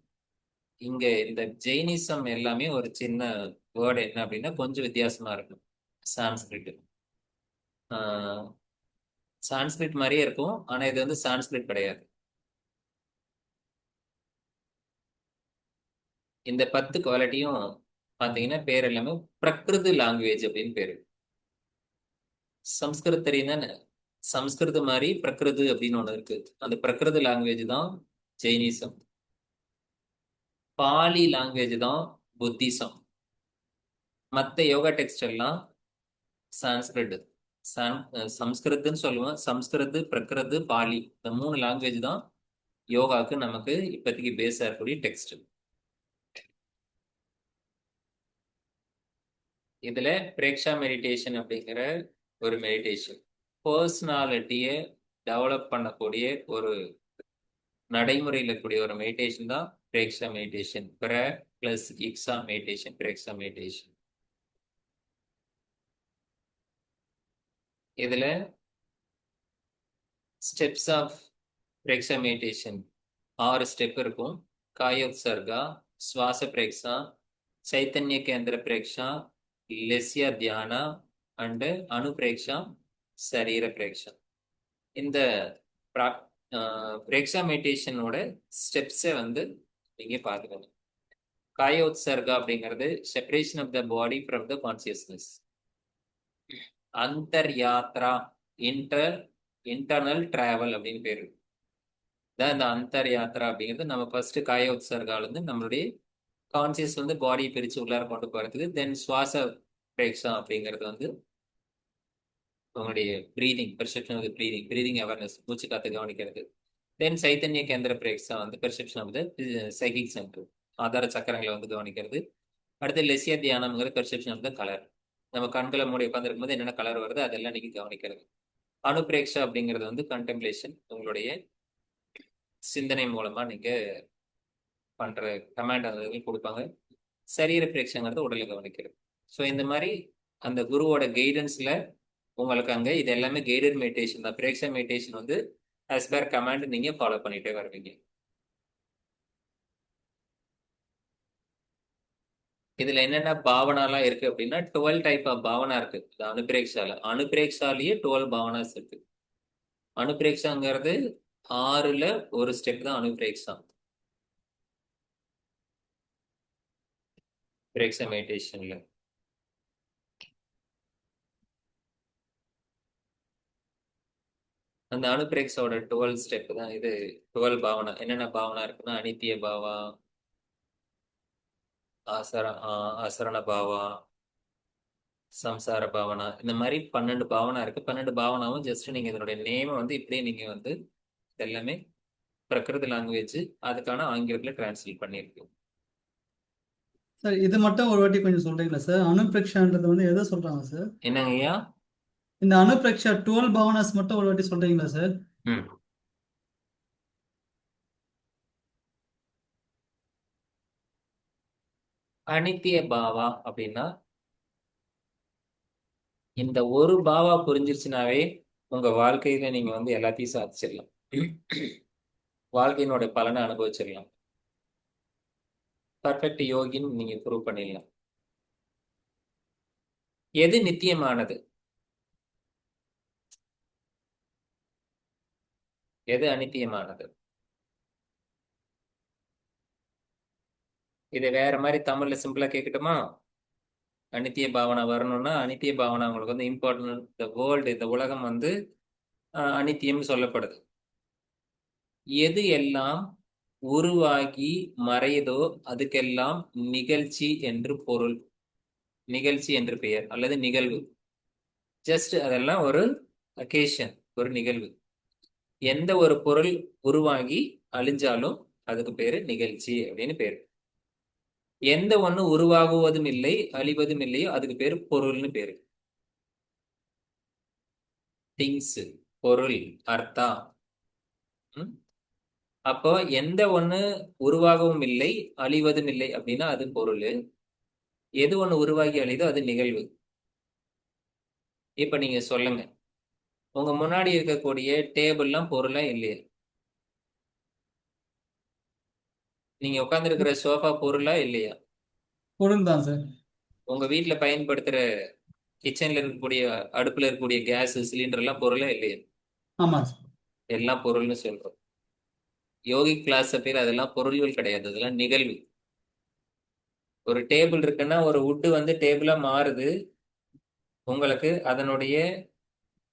இங்க இந்த ஜெயினிசம் எல்லாமே ஒரு சின்ன வேர்டு என்ன அப்படின்னா கொஞ்சம் வித்தியாசமா இருக்கும். சான்ஸ்கிரிட், சான்ஸ்கிரிட் மாதிரியே இருக்கும், ஆனா இது வந்து சான்ஸ்கிரிட் கிடையாது. இந்த 10 குவாலிட்டியும் பாத்தீங்கன்னா பேர் எல்லாமே பிரகிருதி லாங்குவேஜ் அப்படின்னு பேரு. சம்ஸ்கிருத் தெரியுதானே? சம்ஸ்கிருத மாதிரி பிரகிருது அப்படின்னு ஒண்ணு இருக்கு, அந்த பிரகிருதி லாங்குவேஜ் தான் ஜெயினிசம். பாலி லாங்குவேஜ் தான் புத்திசம். மற்ற யோகா டெக்ஸ்ட் எல்லாம் சான்ஸ்கிரிட். சம்ஸ்கிருத்துன்னு சொல்லுவோம். சம்ஸ்கிருது, பிரகிருது, பாலி, இந்த 3 லாங்குவேஜ் தான் யோகாக்கு நமக்கு இப்போதைக்கு பேஸா இருக்கக்கூடிய டெக்ஸ்ட். இதுல பிரேக்ஷா மெடிடேஷன் அப்படிங்கிற ஒரு மெடிடேஷன், பர்சனாலிட்டியை டெவலப் பண்ணக்கூடிய ஒரு நடைமுறையில் இருக்கக்கூடிய ஒரு மெடிடேஷன் தான் பிரேக்ஷா மெடிடேஷன். பிர பிளஸ் இக்ஸா மெடிடேஷன், பிரேக்ஷா மெடிடேஷன். இதுல steps of Preksha meditation 6 step இருக்கும். காயோத்சர்கா, சுவாச பிரேக்ஷா, சைத்தன்ய கேந்திர பிரேக்ஷா, லெஸ்யா தியானா அண்டு அனுபிரேக்ஷா, சரீர பிரேக்ஷா. இந்த பிரேக்ஷா மெடிடேஷனோட ஸ்டெப்ஸை வந்து நீங்க பார்த்துக்கணும். காயோத்சர்கா அப்படிங்கிறது separation of the body from the consciousness. அந்தர் யாத்ரா, இன்டர்னல் டிராவல் அப்படின்னு பேரு. இந்த அந்தர் யாத்ரா அப்படிங்கிறது நம்ம ஃபர்ஸ்ட் காய உற்சர்கால இருந்து நம்மளுடைய கான்சியஸ் வந்து பாடியை பிரிச்சு உள்ளார கொண்டு போறதுக்கு. தென் சுவாச பிரேக்ஷா அப்படிங்கிறது வந்து உங்களுடைய breathing, perception of breathing, breathing awareness, மூச்சு காத்து கவனிக்கிறது. தென் சைத்தன்ய கேந்திர பிரேக்ஷா வந்து perception of the psychic centre, ஆதார சக்கரங்களை வந்து கவனிக்கிறது. அடுத்து லெசியா தியானம்ங்கிறது பெர்செப்ஷன் ஆஃப் த கலர், நம்ம கண்களை மூடி உட்காந்துருக்கும் போது என்னென்ன கலர் வருது அதெல்லாம் நீங்க கவனிக்கிறது. அனுபிரேக்ஷா அப்படிங்கிறது வந்து கண்டெம்ப்ளேஷன், உங்களுடைய சிந்தனை மூலமா நீங்க பண்ற கமாண்ட் அது கொடுப்பாங்க. சரீர பிரேக்ஷங்கிறது உடலை கவனிக்கிறது. ஸோ இந்த மாதிரி அந்த குருவோட கைடன்ஸ்ல உங்களுக்கு அங்க இது எல்லாமே கைடட் மெடிடேஷன் தான். பிரேக்ஷா மெடிடேஷன் வந்து as per கமாண்ட் நீங்க ஃபாலோ பண்ணிட்டே வருவீங்க. இதுல என்னென்ன பாவனாலாம் இருக்கு அப்படின்னா 12 டைப் ஆஃப் பாவனா இருக்கு. இந்த அனுபிரேக்ஷாலேயே 12 பாவனாஸ் இருக்கு. அனுபிரேக்ஷாங்கிறது 6ல் ஒரு ஸ்டெப் தான் அனுபிரேக்ஷா. பிரேக்ஷா மெடிடேஷன்ல அந்த அனுப்பிரேக்ஸோட 12 ஸ்டெப் தான் இது. 12 பாவனா. என்னென்ன பாவனா இருக்குன்னா அனித்திய பாவா, அசரண பாவா, சம்சார பாவனா, இந்த மாதிரி 12 பாவனா இருக்கு. 12 பாவனாவும் ஜஸ்ட் நீங்க இதனுடைய நேமை வந்து இப்படியே நீங்க வந்து எல்லாமே பிரகிருதி லாங்குவேஜ் அதுக்கான ஆங்கிலத்தில் டிரான்ஸ்லேட் பண்ணியிருக்கு. சார் இது மட்டும் ஒரு வாட்டி கொஞ்சம் சொல்றீங்களா சார்? அனுப்பிரக்ஷான்றது வந்து எதை சொல்றாங்க சார்? என்னங்கய்யா? இந்த அனுப்பிரக்ஷா 12 பாவனாஸ் மட்டும் ஒரு வாட்டி சொல்றீங்களா சார்? ம் அனித்திய பாவா அப்படின்னா இந்த ஒரு பாவா புரிஞ்சிருச்சுனாவே உங்க வாழ்க்கையில நீங்க வந்து எல்லாத்தையும் சாதிச்சிடலாம். வாழ்க்கையினுடைய பலனை அனுபவிச்சிடலாம். பர்ஃபெக்ட் யோகின்னு நீங்க ப்ரூவ் பண்ணிடலாம். எது நித்தியமானது, எது அனித்தியமானது? இதை வேற மாதிரி தமிழ்ல சிம்பிளா கேட்கட்டுமா? அனித்திய பாவனை வரணும்னா அனித்திய பாவனை உங்களுக்கு வந்து இம்பார்ட்டன்ட். இந்த வேர்ல்டு, இந்த உலகம் வந்து அனித்தியம் சொல்லப்படுது. எது எல்லாம் உருவாகி மறையுதோ அதுக்கெல்லாம் நிகழ்ச்சி என்று பொருள். நிகழ்ச்சி என்று பெயர் அல்லது நிகழ்வு. ஜஸ்ட் அதெல்லாம் ஒரு அகேஷன், ஒரு நிகழ்வு. எந்த ஒரு பொருள் உருவாகி அழிஞ்சாலும் அதுக்கு பேரு நிகழ்ச்சி அப்படின்னு பேரு. எந்த ஒண்ணு உருவாகுவதும் இல்லை அழிவதும் இல்லையோ அதுக்கு பேரு பொருள்னு பேரு. திங்ஸ், பொருள், அர்த்தா. அப்போ எந்த ஒண்ணு உருவாகவும் இல்லை அழிவதும் இல்லை அப்படின்னா அது பொருள். எது ஒண்ணு உருவாகி அழிதோ அது நிகழ்வு. இப்ப நீங்க சொல்லுங்க, உங்க முன்னாடி இருக்கக்கூடிய டேபிள்லாம் பொருளா இல்லையா? நீங்க உட்கார்ந்து இருக்கிற சோஃபா பொருளா இல்லையா? பொருள் தான் சார். உங்க வீட்டுல பயன்படுத்துற கிச்சன்ல இருக்கக்கூடிய அடுப்புல இருக்கக்கூடிய கேஸ் சிலிண்டர் எல்லாம் பொருளா இல்லையா? ஆமா சார். எல்லாம் பொருள்னு சொல்றோம். யோகி கிளாஸ் பேர் அதெல்லாம் பொருள்கள் கிடையாது, அதெல்லாம் நிகழ்வு. ஒரு டேபிள் இருக்குன்னா ஒரு வுட்டு வந்து டேபிளா மாறுது. உங்களுக்கு அதனுடைய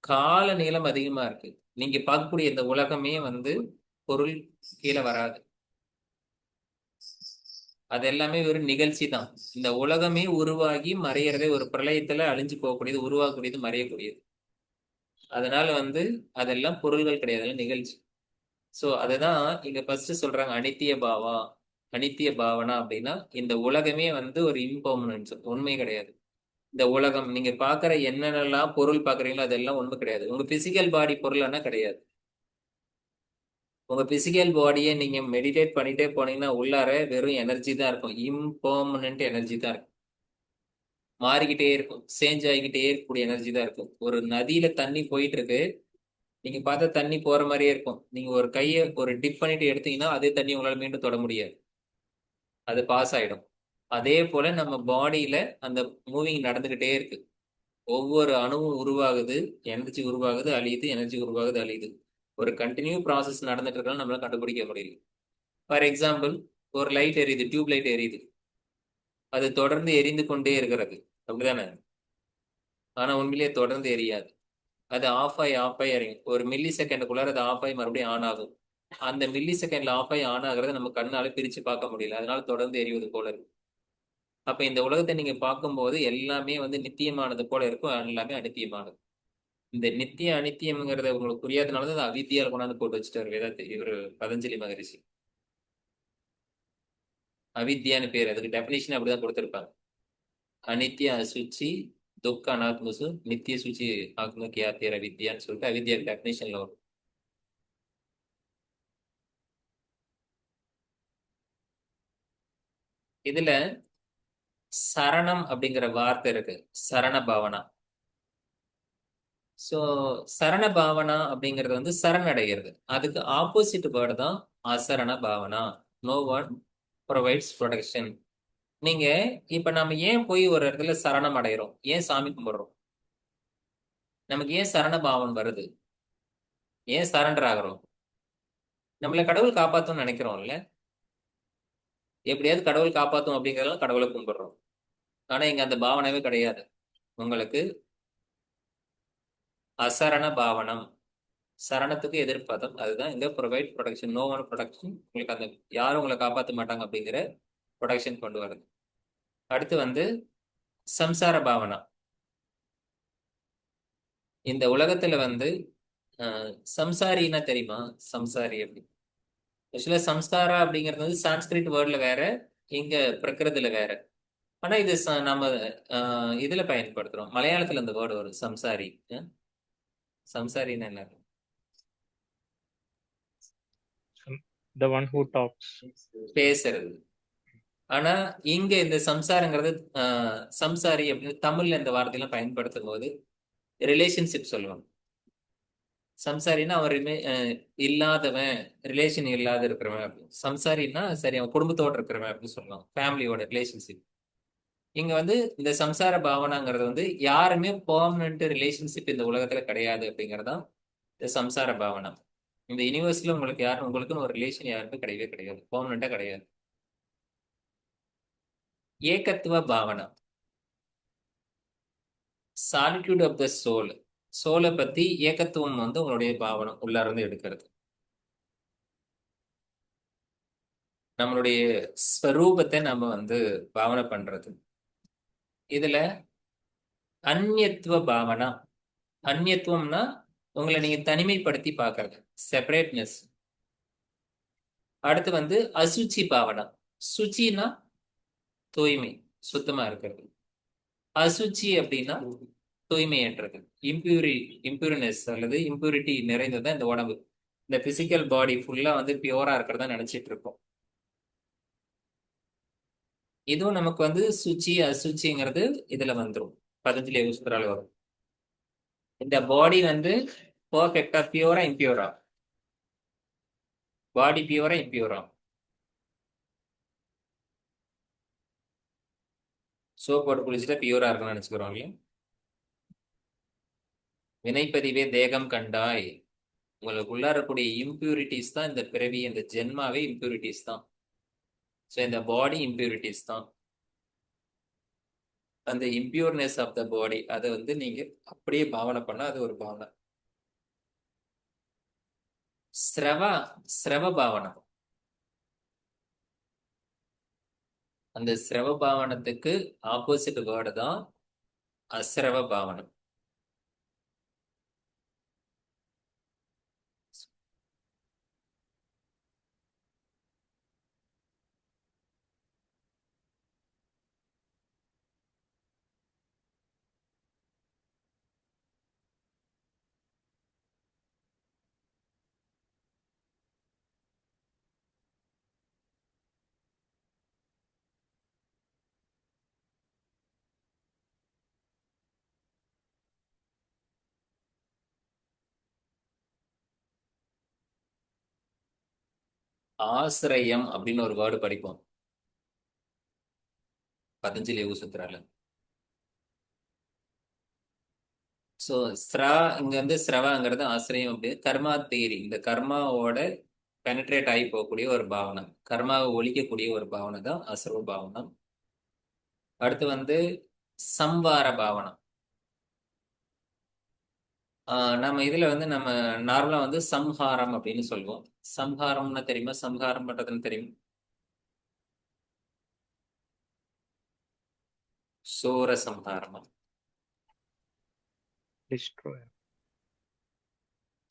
கால நீளம் அதிகமா இருக்கு. நீங்க பார்க்கக்கூடிய இந்த உலகமே வந்து பொருள் கீழே வராது. அது எல்லாமே ஒரு நிகழ்ச்சி தான். இந்த உலகமே உருவாகி மறையறதே ஒரு பிரளயத்துல அழிஞ்சு போகக்கூடியது, உருவாகக்கூடியது, மறையக்கூடியது. அதனால வந்து அதெல்லாம் பொருள்கள் கிடையாது, அதெல்லாம் நிகழ்ச்சி. சோ அதுதான் இங்க ஃபர்ஸ்ட் சொல்றாங்க அனித்திய பாவா, அனித்திய பாவனா அப்படின்னா இந்த உலகமே வந்து ஒரு இம்பர்மனன்ஸ், உண்மை கிடையாது. இந்த உலகம் நீங்க பாக்குற என்னென்னலாம் பொருள் பாக்குறீங்களோ அதெல்லாம் உண்மை கிடையாது. உங்க பிசிக்கல் பாடி பொருள்னா கிடையாது. உங்க பிசிக்கல் பாடியை நீங்க மெடிடேட் பண்ணிட்டே போனீங்கன்னா உள்ளார வெறும் எனர்ஜி தான் இருக்கும். இம்பர்மனன்ட் எனர்ஜி தான் இருக்கும். மாறிக்கிட்டே இருக்கும், சேஞ்ச் ஆகிக்கிட்டே இருக்கக்கூடிய எனர்ஜி தான் இருக்கும். ஒரு நதியில தண்ணி போயிட்டு இருக்கு, நீங்க பார்த்தா தண்ணி போற மாதிரியே இருக்கும். நீங்க ஒரு கையை ஒரு டிப் பண்ணிட்டு எடுத்தீங்கன்னா அதே தண்ணி உங்களால மீண்டும் தொட முடியாது, அது பாஸ் ஆயிடும். அதே போல நம்ம பாடியில அந்த மூவிங் நடந்துகிட்டே இருக்கு. ஒவ்வொரு அணுவும் உருவாகுது, எனர்ஜி உருவாகுது அழியுது, எனர்ஜி உருவாகுது அழியுது. ஒரு கண்டினியூ ப்ராசஸ் நடந்துட்டு இருக்கலாம், நம்மளால கண்டுபிடிக்க முடியல. ஃபார் எக்ஸாம்பிள், ஒரு லைட் எரியுது, டியூப் லைட் எரியுது, அது தொடர்ந்து எரிந்து கொண்டே இருக்கிறது, அப்படிதானே? ஆனா உண்மையிலேயே தொடர்ந்து எரியாது. அது ஆஃப் ஆகி இறங்கும். ஒரு மில்லி செகண்டுக்குள்ளார அது ஆஃப் ஆகி மறுபடியும் ஆன் ஆகும். அந்த மில்லி செகண்ட்ல ஆஃப் ஆகி ஆன் ஆகுறத நம்ம கண்ணால பிரிச்சு பார்க்க முடியல, அதனால தொடர்ந்து எரிவது போல இருக்கு. அப்ப இந்த உலகத்தை நீங்க பார்க்கும்போது எல்லாமே வந்து நித்தியமானது போல இருக்கும், எல்லாமே அனித்தியமானது. இந்த நித்திய அனித்தியம்ங்கிறத உங்களுக்கு புரியாதனாலதான் அது அவித்தியால கொண்டாந்து போட்டு வச்சுட்டாரு வேதாத்தி இவரு பதஞ்சலி மகரிஷி. அவித்யான்னு பேர், அதுக்கு டெபினிஷன் அப்படிதான் கொடுத்திருப்பாங்க. அனித்ய அசுச்சி துக்க அனாத்மசு நித்திய சுச்சி ஆத்ம கியாத்தியர் அவித்யான்னு சொல்லிட்டு அவித்யா டெபினிஷன்ல வரும். இதுல சரணம் அப்படிங்கிற வார்த்தை இருக்கு, சரண பாவனா. சோ சரண பாவனா அப்படிங்கிறது வந்து சரணடைகிறது. அதுக்கு ஆப்போசிட் வேர்டு தான் அசரண பாவனா. No one provides protection. நீங்க இப்ப நம்ம ஏன் போய் ஒரு இடத்துல சரணம் அடைகிறோம், ஏன் சாமி கும்பிடுறோம்? நமக்கு ஏன் சரண பாவம் வருது, ஏன் சரண்டர் ஆகிறோம்? நம்மள கடவுள் காப்பாத்தும்னு நினைக்கிறோம்ல, எப்படியாவது கடவுள் காப்பாத்தும் அப்படிங்கிறதெல்லாம் கடவுளை கும்பிடுறோம். ஆனா இங்க அந்த பாவனவே கிடையாது. உங்களுக்கு அசரண பாவனம், சரணத்துக்கு எதிர்பாதம். அதுதான் இந்த provide protection. No one protection. உங்களுக்கு அந்த யாரும் உங்களை காப்பாற்ற மாட்டாங்க அப்படிங்கிற ப்ரொடக்ஷன் கொண்டு வருது. அடுத்து வந்து சம்சார பாவனா. இந்த உலகத்துல வந்து சம்சாரின்னா தெரியுமா? சம்சாரி அப்படி ஆக்சுவலா சம்ஸ்காரா அப்படிங்கிறது வந்து சான்ஸ்கிரிட் வேர்ட்ல வேற, இங்க பிரகிருதில வேற. ஆனா இது நம்ம இதுல பயன்படுத்துறோம். மலையாளத்துல இந்த வேர்டு வரும் சம்சாரி. சம்சாரின்னா என்ன? The one who talks. பேசுறது. ஆனா இங்க இந்த சம்சாரங்கிறது சம்சாரி அப்படின்னு தமிழ்ல இந்த வார்த்தையெல்லாம் பயன்படுத்தும் போது ரிலேஷன்ஷிப் சொல்லுவாங்க. சம்சாரின்னா அவன் இல்லாதவன், ரிலேஷன் இல்லாத இருக்கிறவன் அப்படின்னு. சம்சாரின்னா சரி அவன் குடும்பத்தோட இருக்கிறவன் அப்படின்னு சொல்லலாம், ஃபேமிலியோட ரிலேஷன்ஷிப். இங்க வந்து இந்த சம்சார பாவனாங்கிறது வந்து யாருமே பெர்மனன்ட் ரிலேஷன்ஷிப் இந்த உலகத்துல கிடையாது அப்படிங்கறதுதான் இந்த சம்சார பாவனா. இந்த யூனிவர்ஸ்ல உங்களுக்கு யாரும் உங்களுக்குன்னு ஒரு ரிலேஷன் யாருக்கும் கிடையவே கிடையாது, பெர்மனண்டா கிடையாது. ஏகத்துவ பாவனா, சாலிட்யூட் ஆஃப் த சோல். சோலை பத்தி ஏகத்துவம் வந்து உங்களுடைய பாவனம் உள்ள இருந்து எடுக்கிறது. நம்மளுடைய ஸ்வரூபத்தை நம்ம வந்து பாவனை பண்றது. இதுல அந்நியத்துவ பாவனா. அந்நியத்துவம்னா உங்களை நீங்க தனிமைப்படுத்தி பார்க்கறது, செப்பரேட்னஸ். அடுத்து வந்து அசுச்சி பாவனா. சுச்சினா தூய்மை, சுத்தமா இருக்கிறது. அசுச்சி அப்படின்னா தூய்மையற்றது, இம்பியூரினஸ் அல்லது இம்பியூரிட்டி நிறைந்ததான் இந்த உடம்பு. இந்த பிசிக்கல் பாடி ஃபுல்லா வந்து பியூரா இருக்கிறதா நினைச்சிட்டு இருக்கோம். இதுவும் நமக்கு வந்து சுச்சி அசுச்சிங்கிறது இதுல வந்துடும், பதஞ்சலி யோகசூத்ரால வரும். இந்த பாடி வந்து பர்ஃபெக்டா பியூரா இம்பியூரா? பாடி பியூரா இம்பியூரா? சோப் போட்டு குளிச்சுட்டா பியூரா இருக்குன்னு நினைச்சுக்கிறோம் இல்லையா? வினைப்பதிவே தேகம் கண்டாய். உங்களுக்குள்ள இருக்கக்கூடிய இம்பியூரிட்டிஸ் தான் இந்த பிறவி, இந்த ஜென்மாவே இம்பியூரிட்டிஸ் தான். ஸோ இந்த பாடி இம்பியூரிட்டிஸ் தான். அந்த இம்பியூர்னஸ் ஆஃப் த பாடி அதை வந்து நீங்க அப்படியே பாவனை பண்ணா அது ஒரு பாவனை. ஸ்ரவ பாவனை. அந்த ஸ்ரவ பாவனத்துக்கு ஆப்போசிட் வேர்டு தான் அஸ்ரவ பாவனம். ஆசிரியம் அப்படின்னு ஒரு வேர்டு படிப்போம் பதஞ்சலி யோகசூத்ரால. ஸோ இங்க வந்து ஸ்ரவாங்கிறது ஆசிரியம். அப்படி கர்மா தேரி, இந்த கர்மாவோட பெனட்ரேட் ஆகி போகக்கூடிய ஒரு பாவனை, கர்மாவை ஒழிக்கக்கூடிய ஒரு பாவனை தான் அசுர பாவனம். அடுத்து வந்து சம்வார பாவனம். நம்ம இதுல வந்து நம்ம நார்மலா வந்து சம்ஹாரம் அப்படின்னு சொல்லுவோம். சம்ஹாரம்னா தெரியுமா? சம்ஹாரம் பண்றதுன்னு தெரியும்? சூர சம்ஹாரம். Destroyer.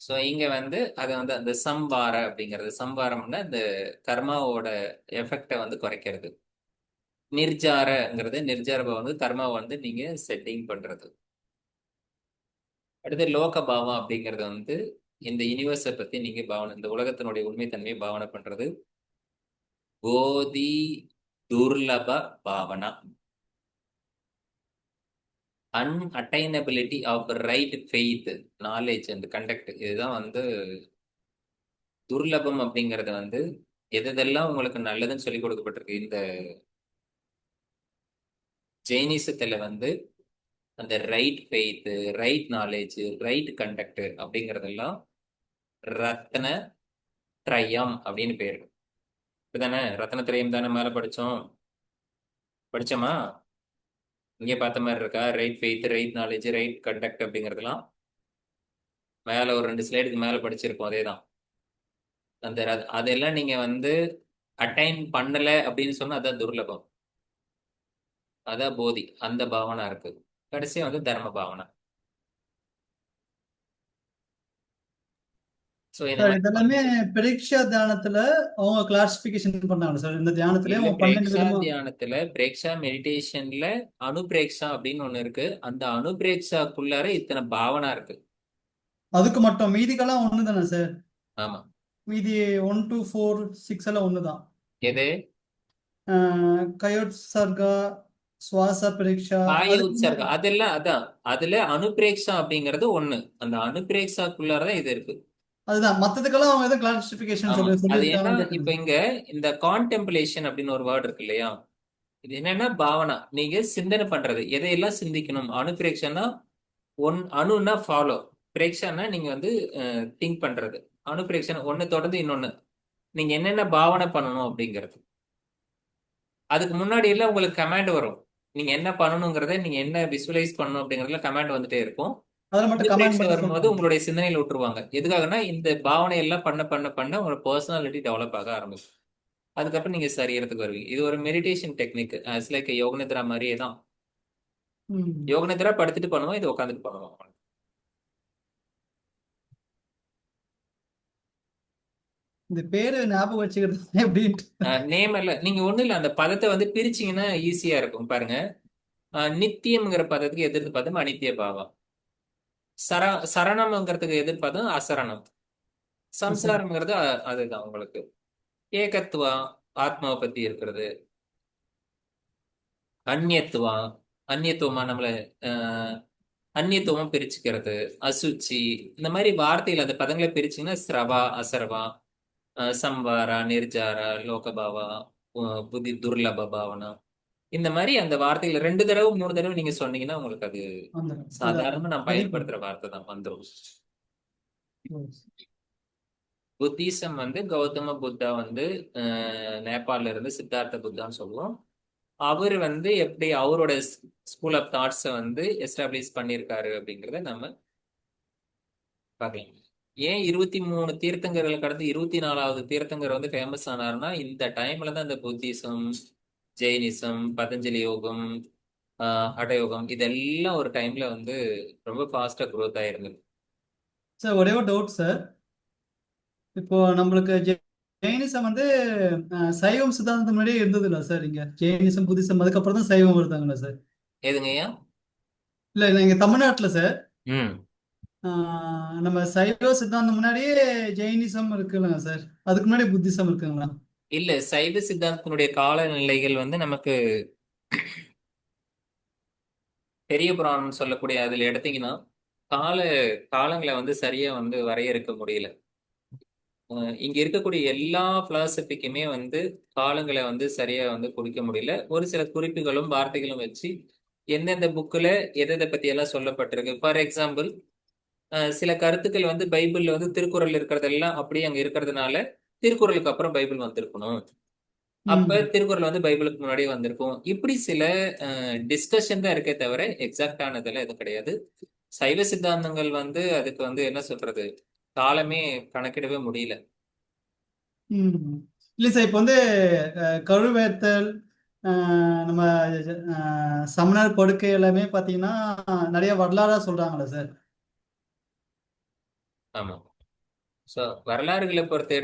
ஸோ இங்க வந்து அது வந்து அந்த சம்வார அப்படிங்கிறது, சம்வாரம்னா இந்த கர்மாவோட எஃபெக்டை வந்து குறைக்கிறது. நிர்ஜாரங்கிறது, நிர்ஜார வந்து கர்மாவை வந்து நீங்க செட்டிங் பண்றது. அடுத்து லோகபாவம் அப்படிங்கிறது வந்து இந்த யூனிவர்ஸை பத்தி நீங்க பாவனை, இந்த உலகத்தினுடைய உண்மைத்தன்மையை பாவனை பண்றது. போதி துர்லப பாவனா. Unattainability of right faith, knowledge and conduct. இதுதான் வந்து துர்லபம் அப்படிங்கிறது வந்து எதெல்லாம் உங்களுக்கு நல்லதுன்னு சொல்லி கொடுக்கப்பட்டிருக்கு இந்த ஜெயினிசத்துல வந்து அந்த right faith, right knowledge, right conduct அப்படிங்கிறதெல்லாம் ரத்ன திரயம் அப்படின்னு பேரு. இப்பதானே ரத்ன திரயம் தானே மேல படிச்சோமா? இங்கே பார்த்த மாதிரி இருக்கா? Right faith, right knowledge, right conduct அப்படிங்கிறதுலாம் மேல ஒரு 2 ஸ்லைடுக்கு மேல படிச்சிருப்போம் அதேதான். அதெல்லாம் நீங்க வந்து அட்டைன் பண்ணல அப்படின்னு சொன்னா அதான் துர்லபம், அதான் போதி, அந்த பாவனா இருக்கு. கடைசியா வந்து தர்ம பாவனா. ஸோ இந்த சார் மாதிரி இதெல்லாமே பிரேக்ஷா தியானத்துல அவங்க கிளாசிபிகேஷன் பண்ணாங்க சார். இந்த தியானத்திலே இல்ல அவங்க 12 பிரேக்ஷா விதமா. தியானத்துல பிரேக்ஷா மெடிடேஷன்ல அனுபிரேக்ஷா அப்படின்னு ஒண்ணு இருக்கு. அந்த அனுபிரேக்ஷாக்குள்ளார இத்தனை பாவனா இருக்கு. அதுக்கு மட்டும் மீதிக்கெல்லாம் ஒண்ணு தானே சார்? ஆமா. மீதி 1 to 4 6 எல்லாம் ஒண்ணுதான். எது? கயோத்சர்கா, சுவாச பிரேக்ஷா, காய அதுக்கு உற்சர்கம் அதெல்லாம் அதான். அதுல அனுபிரேக்ஷா அப்படிங்கிறது ஒண்ணு. அந்த அனுபிரேக்ஷாக்குள்ளாரதான் இது இருக்கு. அதுதான் மத்ததுக்கெல்லாம் அவங்க எதுவும் கிளாசிபிகேஷன் ஆமா. அது என்ன, சொல்லியிருக்காங்கன்னு இப்ப கேட்குறேன். இங்க இந்த கான்டெம்ப்ளேஷன் அப்படின்னு ஒரு வேர்டு இருக்கு இல்லையா? இது என்னன்னா பாவனா, நீங்க சிந்தனை பண்றது. எதையெல்லாம் சிந்திக்கணும்? அனுபிரேக்ஷன்னா அணுன்னா ஃபாலோ, பிரேக்ஷன்னா நீங்க வந்து திங்க் பண்றது. அனுபிரேக்ஷன் ஒண்ணு தொடர்ந்து இன்னொன்னு நீங்க என்னென்ன பாவனை பண்ணணும் அப்படிங்கிறது. அதுக்கு முன்னாடி எல்லாம் உங்களுக்கு கமாண்ட் வரும். நீங்க என்ன பண்ணணுங்கிறத, நீங்க என்ன விசுவலைஸ் பண்ணணும் அப்படிங்கறதுல கமாண்ட் வந்துட்டே இருக்கும். அதில் மட்டும் கமெண்ட் அனுபிரேக்ஷா மட்டும் வரும்போது சொல்றாங்க. உங்களுடைய சிந்தனையில விட்டுருவாங்க. எதுக்காகனா இந்த பாவனை எல்லாம் பண்ண பண்ண பண்ண உங்களோட பர்சனாலிட்டி டெவலப் ஆக ஆரம்பிக்கும். அதுக்கப்புறம் நீங்க சரீரத்துக்கு வருவீங்க. இது ஒரு மெடிடேஷன் டெக்னிக். இட்ஸ் லைக் யோகநித்ரா மாதிரியே தான். ம். யோகநித்ரா படுத்துட்டு பண்ணுவோம், இது உட்காந்துட்டு பண்ணுவோம். இந்த பேரு ஞாபகம் வச்சுக்கிறது எப்படின்ட்டு. நேம் இல்ல, நீங்க ஒண்ணு இல்ல, அந்த பதத்தை வந்து பிரிச்சீங்கன்னா ஈஸியா இருக்கும். பாருங்க, நித்தியம்ங்கிற பதத்துக்கு எதிர்த்து பதம் அனித்திய பாவம். சரணம்ங்கிறதுக்கு எதிர்ப்பதும் அசரணம். சம்சாரம்ங்கிறது அதுதான் உங்களுக்கு. ஏகத்துவா, ஆத்மாவை பத்தி இருக்கிறது. அந்நியத்துவா, அந்நியத்துவமா நம்மள அந்நியத்துவம் பிரிச்சுக்கிறது. அசுச்சி, இந்த மாதிரி வார்த்தைகள் அந்த பதங்களை பிரிச்சீங்கன்னா ஸ்ரவா, அசரவா, சம்வாரா, நிர்ஜாரா, லோகபாவா, புத்தி துர்லப பாவனா, இந்த மாதிரி அந்த வார்த்தைகள் 2 தடவை 3 தடவை நீங்க சொன்னீங்கன்னா உங்களுக்கு அது வந்துடும். சாதாரண நான் பதிவு. பயன்படுத்துற வார்த்தை தான் வந்துடும். ம். புத்திசம் வந்து கௌதம புத்தா வந்து நேபாளில இருந்து சித்தார்த்த புத்தான்னு சொல்லுவோம். அவர் வந்து எப்படி அவரோட ஸ்கூல் ஆஃப் தாட்ஸை வந்து எஸ்டாப்ளிஷ் பண்ணியிருக்காரு அப்படிங்கிறத நம்ம பார்க்கலாம். ஏன் 23 தீர்த்தங்கர்களை கடந்து 24வது தீர்த்தங்கர் வந்து ஃபேமஸ் ஆனாருன்னா, இந்த டைம்ல தான் இந்த புத்திசம், ஜெயினிசம், பதஞ்சலி யோகம், ஹடயோகம் இதெல்லாம் ஒரு டைம்ல வந்து ரொம்ப ஃபாஸ்டா க்ரோத் ஆயிருந்தது. சார் ஒரே ஒரு டவுட் சார். இப்போ நம்மளுக்கு ஜெயினிசம் வந்து சைவம் சித்தாந்தம் முன்னாடியே இருந்தது இல்ல சார்? இங்க ஜெயினிசம் புத்திசம் அதுக்கப்புறம் தான் சைவம் வருதாங்களா சார்? எதுங்கய்யா? இல்ல இங்க தமிழ்நாட்டுல சார் ம் நம்ம சைவ சித்தாந்தம் முன்னாடியே ஜெயினிசம் இருக்குல்லங்க சார்? அதுக்கு முன்னாடி புத்திசம் இருக்குங்களா? இல்ல, சைவ சித்தாந்தத்தினுடைய காலநிலைகள் வந்து நமக்கு பெரிய புராணம் சொல்லக்கூடிய அதுல எடுத்தீங்கன்னா கால காலங்களை வந்து சரியா வந்து வரையறுக்க முடியல. இங்க இருக்கக்கூடிய எல்லா பிலாசபிக்குமே வந்து காலங்களை வந்து சரியா வந்து குறிக்க முடியல. ஒரு சில குறிப்புகளும் வார்த்தைகளும் வச்சு எந்தெந்த புக்ல எதை பத்தி எல்லாம் சொல்லப்பட்டிருக்கு. ஃபார் எக்ஸாம்பிள், சில கருத்துக்கள் வந்து பைபிள்ல வந்து திருக்குறள் இருக்கிறதெல்லாம் அப்படியே அங்க இருக்கிறதுனால திருக்குறளுக்கு அப்புறம் பைபிள் வந்திருக்கணும், அப்ப ம். திருக்குறள் வந்து பைபிளுக்கு முன்னாடியே வந்திருக்கும். இப்படி சில டிஸ்கஷன் தான் இருக்கே தவிர எக்ஸாக்டானதெல்லாம் எதுவும் கிடையாது. சைவ சித்தாந்தங்கள் வந்து அதுக்கு வந்து என்ன சொல்றது, காலமே கணக்கிடவே முடியல. ம். இல்லை சார், இப்போ வந்து கழுவேத்தல், நம்ம சமணர் படுக்கை எல்லாமே பார்த்தீங்கன்னா நிறைய வரலாறா சொல்றாங்களே சார்? ஆமா. ஸோ வரலாறுகளை பொறுத்த